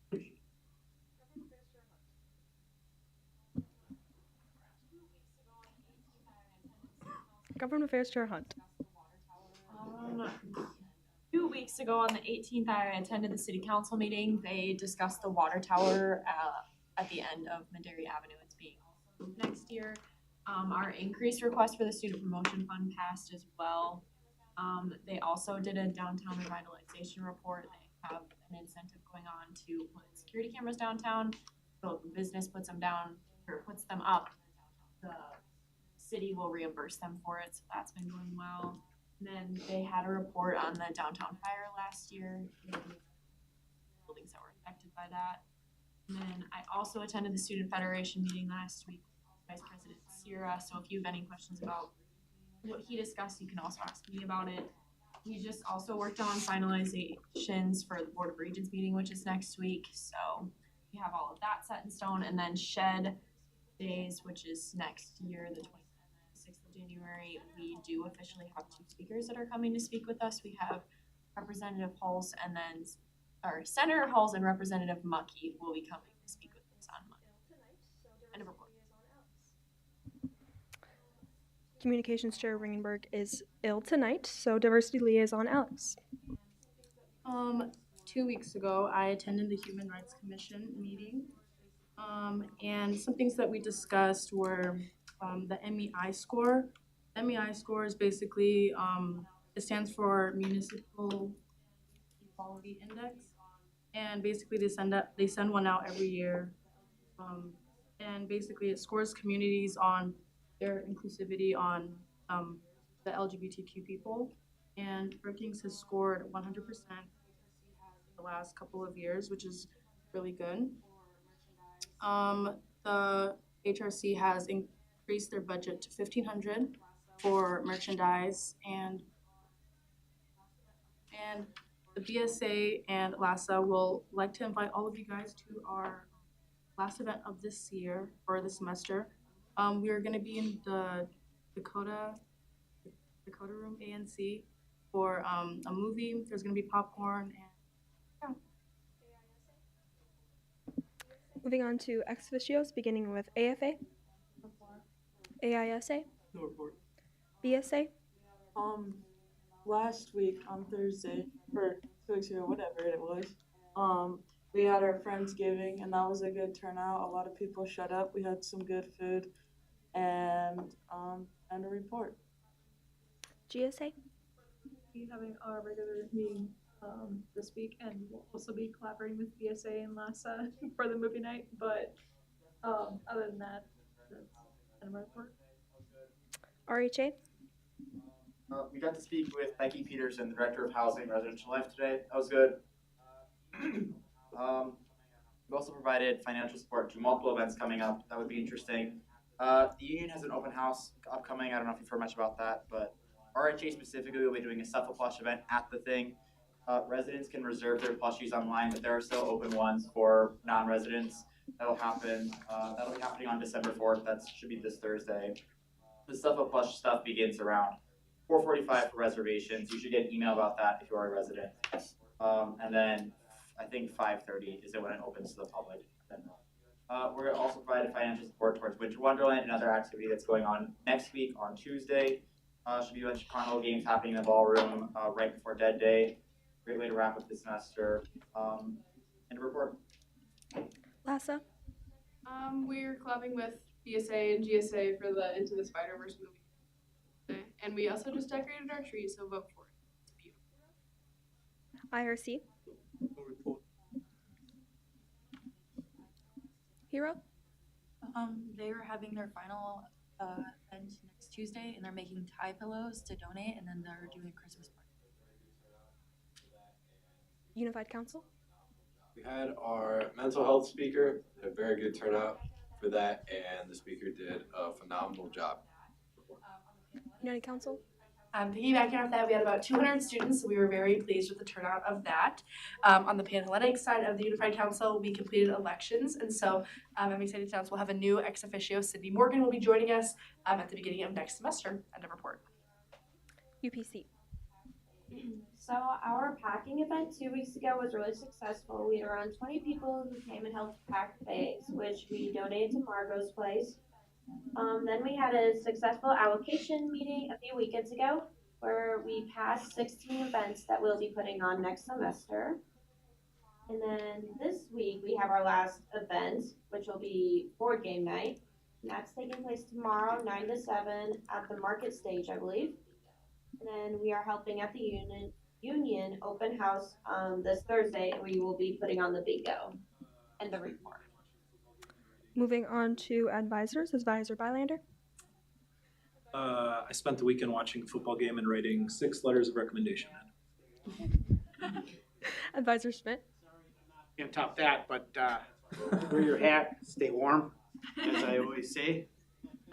appreciate it. Government Affairs Chair Hunt. 2 weeks ago on the 18th, I attended the city council meeting. They discussed the water tower at the end of Madera Avenue. It's being moved next year. Our increase request for the student promotion fund passed as well. They also did a downtown revitalization report. They have an incentive going on to put security cameras downtown. So if the business puts them down or puts them up, the city will reimburse them for it. So that's been going well. And then they had a report on the downtown fire last year, buildings that were affected by that. And then I also attended the Student Federation meeting last week with Vice President Sierra. So if you have any questions about what he discussed, you can also ask me about it. We just also worked on finalizations for the Board of Regents meeting, which is next week. So we have all of that set in stone. And then SHED days, which is next year, the 26th of January, we do officially have 2 speakers that are coming to speak with us. We have Representative Hulse and then Senator Hulse and Representative Muckey will be coming to speak with us on Monday. End of report. Communications Chair Ringenberg is ill tonight, so Diversity Liaison Alex. 2 weeks ago, I attended the Human Rights Commission meeting. And some things that we discussed were the MEI score. MEI score is basically, it stands for Municipal Equality Index. And basically they send one out every year. And basically it scores communities on their inclusivity on the LGBTQ people. And Brookings has scored 100% the last couple of years, which is really good. The HRC has increased their budget to $1,500 for merchandise, and the BSA and LASA will like to invite all of you guys to our last event of this year or this semester. We are going to be in the Dakota Room ANC for a movie. There's going to be popcorn and Moving on to ex officios, beginning with AFA, AISA, No report. BSA. Last week on Thursday, or 2 weeks ago, whatever it was, we had our Friendsgiving, and that was a good turnout. A lot of people showed up. We had some good food, and a report. GSA. Be having our regular meeting this week, and we'll also be collaborating with BSA and LASA for the movie night. But other than that, that's kind of my report. RHA. We got to speak with Becky Peterson, the Director of Housing and Residential Life today. That was good. We also provided financial support to multiple events coming up. That would be interesting. The union has an open house upcoming. I don't know if you've heard much about that, but RHA specifically will be doing a Suffolk Plush event at the thing. Residents can reserve their plushies online, but there are still open ones for non-residents. That'll happen. That'll be happening on December 4th. That should be this Thursday. The Suffolk Plush stuff begins around 4:45 for reservations. You should get an email about that if you are a resident. And then I think 5:30 is when it opens to the public. We're going to also provide financial support towards Winter Wonderland, another activity that's going on next week on Tuesday. Should be a bunch of carnival games happening in the ballroom right before Dead Day. Great way to wrap up the semester. And a report. LASA. We're collabing with BSA and GSA for the Into the Spider-Verse movie. And we also just decorated our tree, so vote for it. It's beautiful. IRC. No report. Hero. They are having their final event next Tuesday, and they're making tie pillows to donate, and then they're doing a Christmas party. Unified Council. We had our mental health speaker, a very good turnout for that, and the speaker did a phenomenal job. United Council. Piggybacking off that, we had about 200 students, so we were very pleased with the turnout of that. On the Panhellenic side of the Unified Council, we completed elections, and so I'm excited to announce we'll have a new ex officio. Sydney Morgan will be joining us at the beginning of next semester. End of report. UPC. So our packing event 2 weeks ago was really successful. We had around 20 people who came and helped pack bags, which we donated to Margot's place. Then we had a successful allocation meeting a few weekends ago where we passed 16 events that we'll be putting on next semester. And then this week we have our last event, which will be board game night. And that's taking place tomorrow, 9 to 7 at the market stage, I believe. And then we are helping at the Union open house this Thursday, and we will be putting on the bingo and the report. Moving on to advisors, Advisor Bylander. I spent the weekend watching a football game and writing 6 letters of recommendation. Advisor Schmidt. Can't top that, but wear your hat, stay warm, as I always say.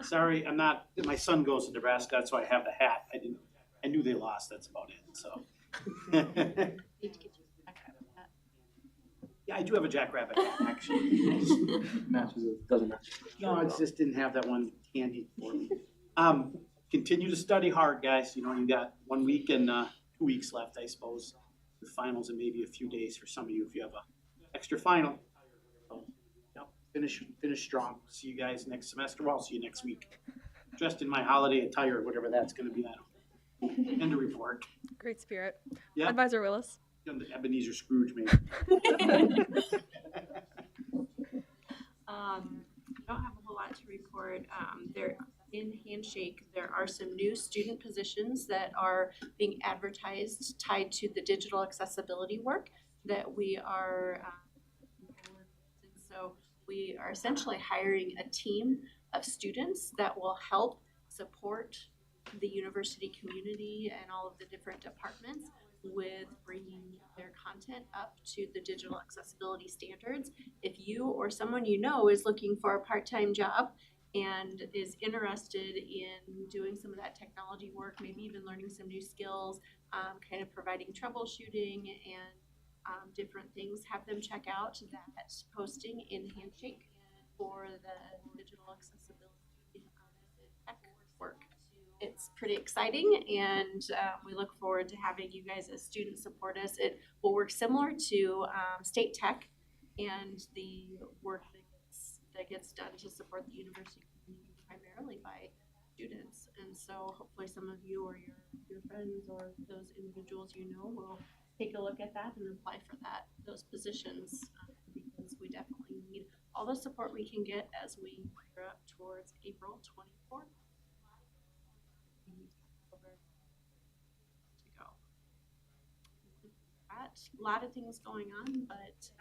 Sorry, I'm not. My son goes to Nebraska, that's why I have the hat. I knew they lost. That's about it. So. Yeah, I do have a Jackrabbit hat actually. Matches it, doesn't match. No, I just didn't have that one handy for me. Continue to study hard, guys. You know, you got 1 week and 2 weeks left, I suppose. The finals in maybe a few days for some of you if you have a extra final. So, yeah, finish strong. See you guys next semester. Well, I'll see you next week. Dressed in my holiday attire, whatever that's going to be. End of report. Great spirit. Yeah. Advisor Willis. Ebenezer Scrooge, maybe. report, there in Handshake, there are some new student positions that are being advertised tied to the digital accessibility work that we are. And so we are essentially hiring a team of students that will help support the university community and all of the different departments with bringing their content up to the digital accessibility standards. If you or someone you know is looking for a part-time job and is interested in doing some of that technology work, maybe even learning some new skills, kind of providing troubleshooting and different things, have them check out that posting in Handshake for the digital accessibility tech work. It's pretty exciting, and we look forward to having you guys as students support us. It will work similar to State Tech and the work that gets done to support the university community primarily by students. And so hopefully some of you or your friends or those individuals you know will take a look at that and apply for those positions, because we definitely need all the support we can get as we gear up towards April 24th. To go. A lot of things going on, but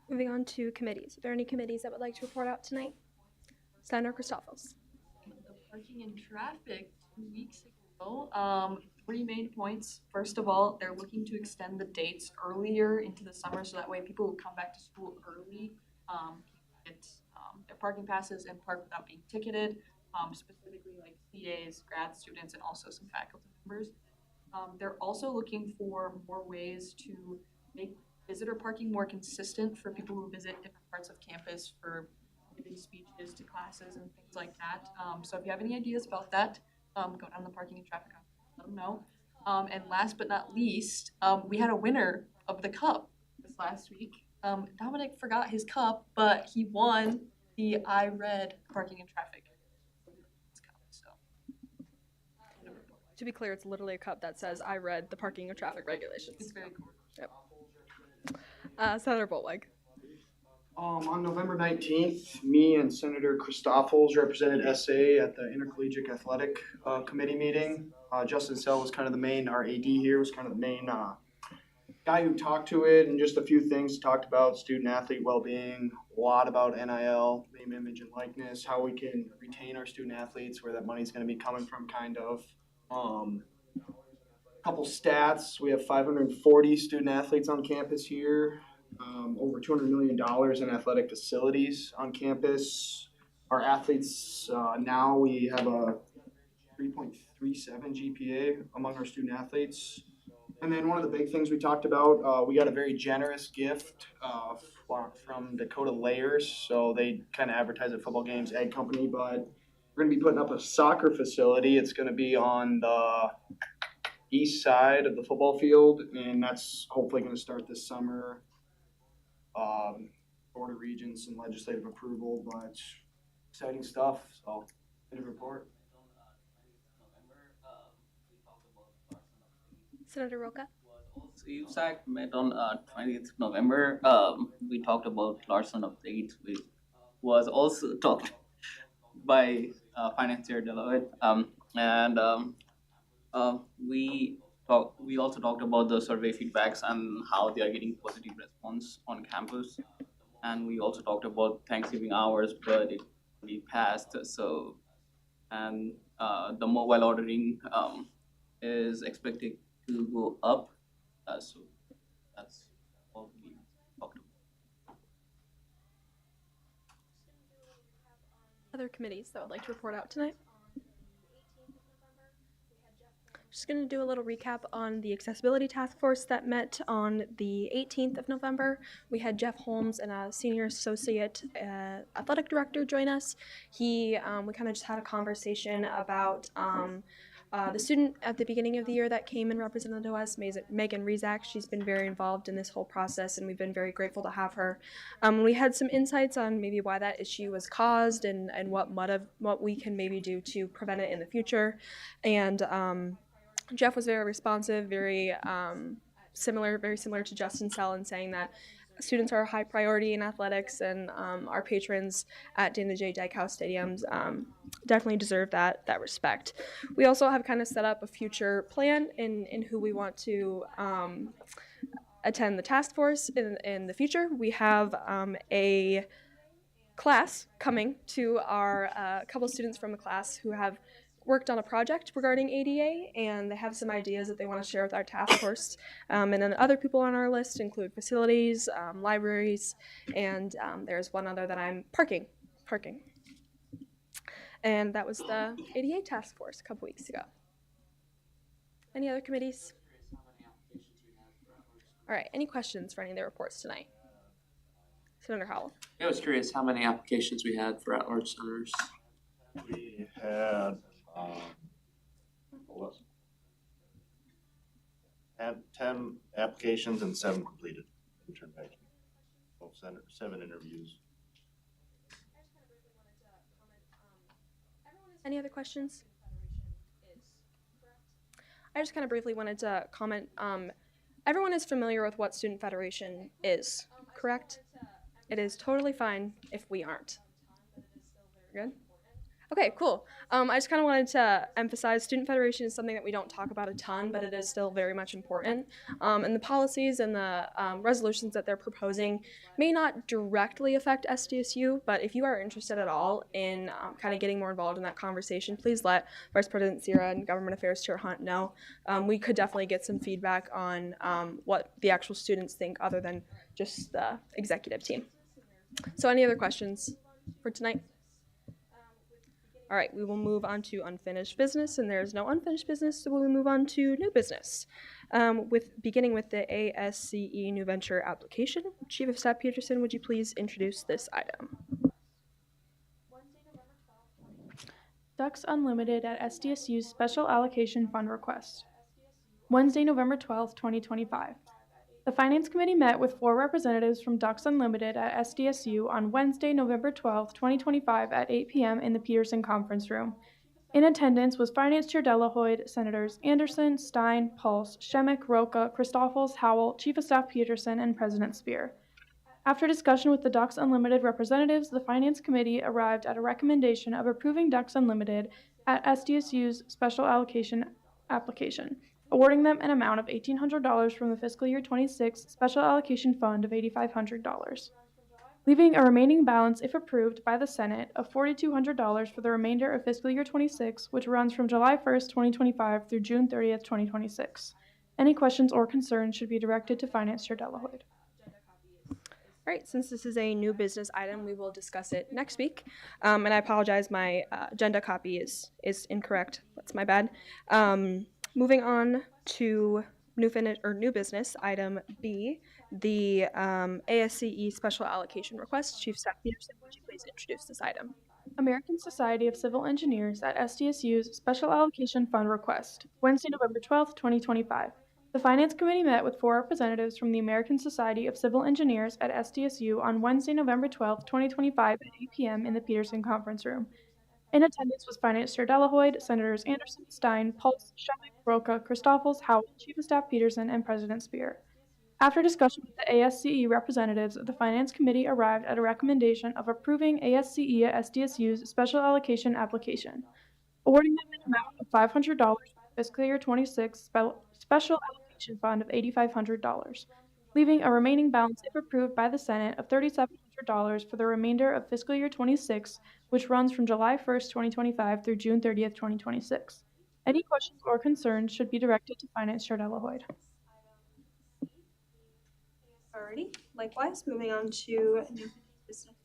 Moving on to committees. Are there any committees that would like to report out tonight? Senator Christophels. The parking and traffic 2 weeks ago. 3 main points. First of all, they're looking to extend the dates earlier into the summer, so that way people who come back to school early can get their parking passes and park without being ticketed, specifically like CAs, grad students, and also some faculty members. They're also looking for more ways to make visitor parking more consistent for people who visit different parts of campus for giving speeches to classes and things like that. So if you have any ideas about that, go down to the parking and traffic office, let them know. And last but not least, we had a winner of the cup this last week. Dominic forgot his cup, but he won the I Read parking and traffic. To be clear, it's literally a cup that says, I read the parking and traffic regulations. It's very cool. Yep. Senator Bolweg. On November 19th, me and Senator Christophels represented SA at the Intercollegiate Athletic Committee meeting. Justin Sell was kind of the main, our AD here was kind of the main guy who talked to it, and just a few things talked about student athlete well-being, a lot about NIL, name, image, and likeness, how we can retain our student athletes, where that money's going to be coming from, kind of. Couple stats, we have 540 student athletes on campus here, over $200 million in athletic facilities on campus. Our athletes, now we have a 3.37 GPA among our student athletes. And then one of the big things we talked about, we got a very generous gift from Dakota Layers. So they kind of advertise at football games, egg company, but we're going to be putting up a soccer facility. It's going to be on the east side of the football field, and that's hopefully going to start this summer. Board of Regents and legislative approval, but exciting stuff. So, end of report. Senator Roca. So USAC met on 20th November. We talked about Larson update, which was also talked by financier Deloitte, we also talked about the survey feedbacks and how they are getting positive response on campus, and we also talked about Thanksgiving hours, but it already passed. So, and the mobile ordering is expected to go up. So that's all we talked about. Other committees that would like to report out tonight? Just going to do a little recap on the Accessibility Task Force that met on the 18th of November. We had Jeff Holmes and a Senior Associate Athletic Director join us. We kind of just had a conversation about the student at the beginning of the year that came and represented us, Megan Rizak. She's been very involved in this whole process, and we've been very grateful to have her. We had some insights on maybe why that issue was caused and what we can maybe do to prevent it in the future. And Jeff was very responsive, very similar to Justin Sell, in saying that students are a high priority in athletics, and our patrons at Dana J. Dykehouse Stadiums definitely deserve that respect. We also have kind of set up a future plan in who we want to attend the task force in the future. We have a class coming to our couple students from a class who have worked on a project regarding ADA, and they have some ideas that they want to share with our task force. And then other people on our list include facilities, libraries, and there's one other that I'm parking. And that was the ADA task force a couple weeks ago. Any other committees? All right, any questions for any of the reports tonight? Senator Howell. Yeah, I was curious how many applications we had for at-large senators. We had, had 10 applications and 7 completed intern banking. So 7 interviews. Any other questions? I just kind of briefly wanted to comment. Everyone is familiar with what Student Federation is, correct? It is totally fine if we aren't. Good? Okay, cool. I just kind of wanted to emphasize Student Federation is something that we don't talk about a ton, but it is still very much important. And the policies and the resolutions that they're proposing may not directly affect SDSU, but if you are interested at all in kind of getting more involved in that conversation, please let Vice President Sierra and Government Affairs Chair Hunt know. We could definitely get some feedback on what the actual students think other than just the executive team. So any other questions for tonight? All right, we will move on to unfinished business, and there's no unfinished business, so we'll move on to new business. Beginning with the ASCE New Venture application. Chief of Staff Peterson, would you please introduce this item? Ducks Unlimited at SDSU's Special Allocation Fund request. Wednesday, November 12th, 2025. The Finance Committee met with 4 representatives from Ducks Unlimited at SDSU on Wednesday, November 12, 2025 at 8 p.m. in the Peterson Conference Room. In attendance was Finance Chair Delahoyd, Senators Anderson, Stein, Pulse, Shemek, Roca, Christoffels, Howell, Chief of Staff Peterson, and President Spear. After discussion with the Ducks Unlimited representatives, the Finance Committee arrived at a recommendation of approving Ducks Unlimited at SDSU's Special Allocation application, awarding them an amount of $1,800 from the fiscal year 26 Special Allocation Fund of $8,500, leaving a remaining balance, if approved by the Senate, of $4,200 for the remainder of fiscal year 26, which runs from July 1st, 2025 through June 30th, 2026. Any questions or concerns should be directed to Finance Chair Delahoyd. All right, since this is a new business item, we will discuss it next week. And I apologize, my agenda copy is incorrect. That's my bad. Moving on to new business, item B, the ASCE Special Allocation Request. Chief Staff Peterson, would you please introduce this item? American Society of Civil Engineers at SDSU's Special Allocation Fund request. Wednesday, November 12th, 2025. The Finance Committee met with 4 representatives from the American Society of Civil Engineers at SDSU on Wednesday, November 12th, 2025 at 8 p.m. in the Peterson Conference Room. In attendance was Finance Chair Delahoyd, Senators Anderson, Stein, Pulse, Shemek, Roca, Christoffels, Howell, Chief of Staff Peterson, and President Spear. After discussion with the ASCE representatives, the Finance Committee arrived at a recommendation of approving ASCE at SDSU's Special Allocation application, awarding them an amount of $500 for fiscal year 26 Special Allocation Fund of $8,500, leaving a remaining balance, if approved by the Senate, of $3,700 for the remainder of fiscal year 26, which runs from July 1st, 2025 through June 30th, 2026. Any questions or concerns should be directed to Finance Chair Delahoyd. Alrighty, likewise, moving on to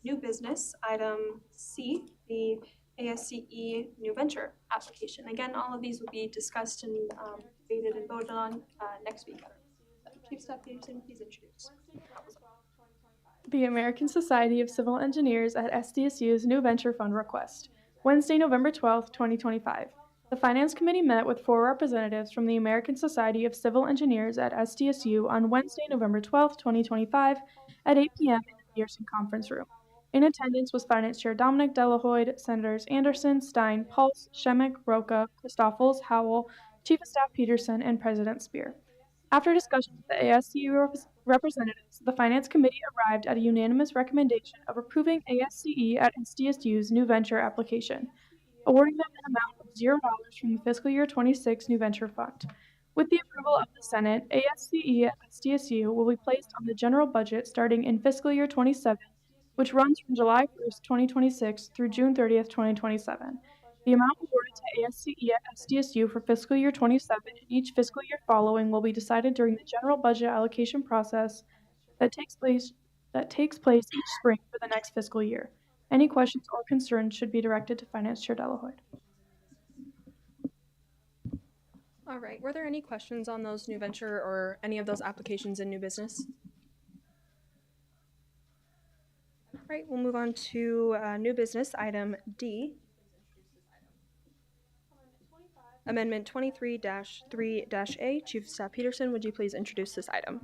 new business, item C, the ASCE New Venture application. Again, all of these will be discussed and debated and voted on next week. Chief Staff Peterson, please introduce. The American Society of Civil Engineers at SDSU's New Venture Fund request. Wednesday, November 12th, 2025. The Finance Committee met with 4 representatives from the American Society of Civil Engineers at SDSU on Wednesday, November 12th, 2025 at 8 p.m. in the Peterson Conference Room. In attendance was Finance Chair Dominic Delahoyd, Senators Anderson, Stein, Pulse, Shemek, Roca, Christoffels, Howell, Chief of Staff Peterson, and President Spear. After discussion with the ASCE representatives, the Finance Committee arrived at a unanimous recommendation of approving ASCE at SDSU's new venture application, awarding them an amount of $0 from the fiscal year 26 new venture fund. With the approval of the Senate, ASCE at SDSU will be placed on the general budget starting in fiscal year 27, which runs from July 1st, 2026 through June 30th, 2027. The amount awarded to ASCE at SDSU for fiscal year 27 and each fiscal year following will be decided during the general budget allocation process that takes place each spring for the next fiscal year. Any questions or concerns should be directed to Finance Chair Delahoyd. All right, were there any questions on those new venture or any of those applications in new business? All right, we'll move on to new business, item D. Amendment 23-3-A. Chief of Staff Peterson, would you please introduce this item?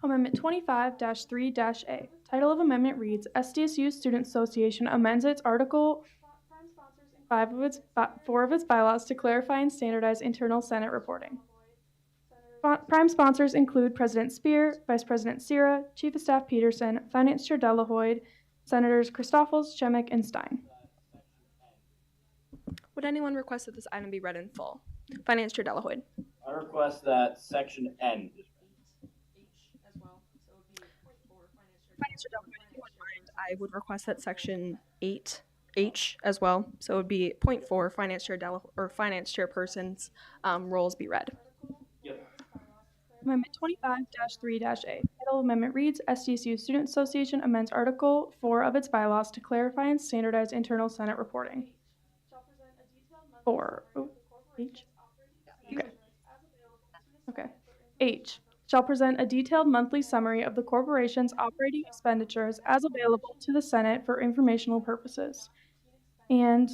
Amendment 25-3-A. Title of amendment reads, SDSU Student Association amends its Article 4 of its bylaws to clarify and standardize internal Senate reporting. Prime sponsors include President Speer, Vice President Sierra, Chief of Staff Peterson, Finance Chair Delahoyd, Senators Christoffels, Chemick, and Stein. Would anyone request that this item be read in full? Finance Chair Delahoyd. I request that section N is Finance Chair Delahoyd, if you wouldn't mind, I would request that section 8H as well. So it would be point 4, Finance Chair Finance Chairperson's roles be read. Yep. Amendment 25-3-A. Title of amendment reads, SDSU Student Association amends Article 4 of its bylaws to clarify and standardize internal Senate reporting. 4. Oh, H? Okay. Okay. H. Shall present a detailed monthly summary of the corporation's operating expenditures as available to the Senate for informational purposes. And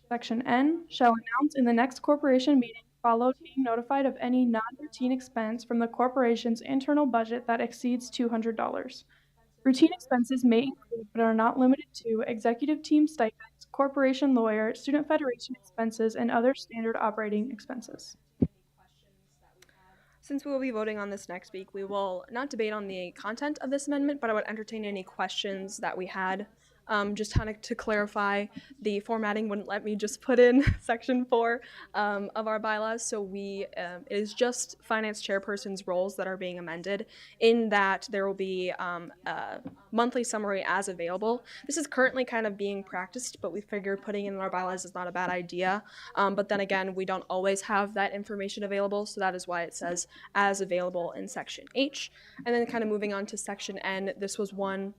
section N. Shall announce in the next corporation meeting, followed being notified of any non-routine expense from the corporation's internal budget that exceeds $200. Routine expenses may include, but are not limited to, executive team stipends, corporation lawyer, student federation expenses, and other standard operating expenses. Since we will be voting on this next week, we will not debate on the content of this amendment, but I would entertain any questions that we had. Just kind of to clarify, the formatting wouldn't let me just put in section 4 of our bylaws, so it is just finance chairperson's roles that are being amended, in that there will be a monthly summary as available. This is currently kind of being practiced, but we figured putting it in our bylaws is not a bad idea. But then again, we don't always have that information available, so that is why it says as available in section H. And then kind of moving on to section N, this was one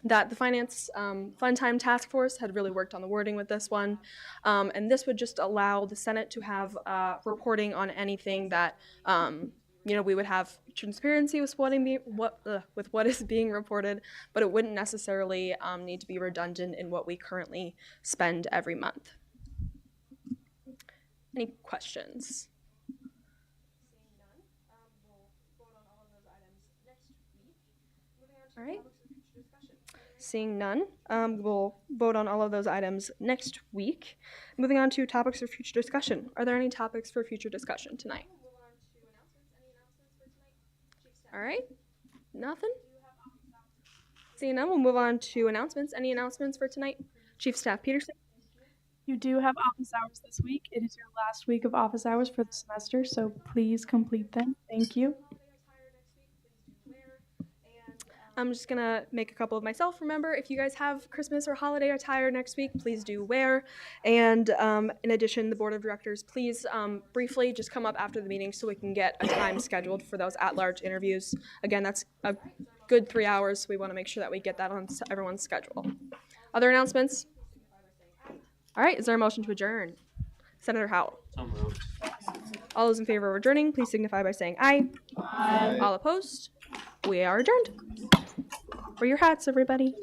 that the Finance Fun Time Task Force had really worked on the wording with this one. And this would just allow the Senate to have reporting on anything that, we would have transparency with what is being reported, but it wouldn't necessarily need to be redundant in what we currently spend every month. Any questions? All right. Seeing none, we'll vote on all of those items next week. Moving on to topics for future discussion. Are there any topics for future discussion tonight? All right, nothing? Seeing none, we'll move on to announcements. Any announcements for tonight? Chief of Staff Peterson. You do have office hours this week. It is your last week of office hours for the semester, so please complete them. Thank you. I'm just going to make a couple of myself. Remember, if you guys have Christmas or holiday attire next week, please do wear. And in addition, the Board of Directors, please briefly just come up after the meeting so we can get a time scheduled for those at-large interviews. Again, that's a good 3 hours, so we want to make sure that we get that on everyone's schedule. Other announcements? All right, is there a motion to adjourn? Senator Howell. So moved. All those in favor of adjourning, please signify by saying aye. Aye. All opposed? We are adjourned. For your hats, everybody.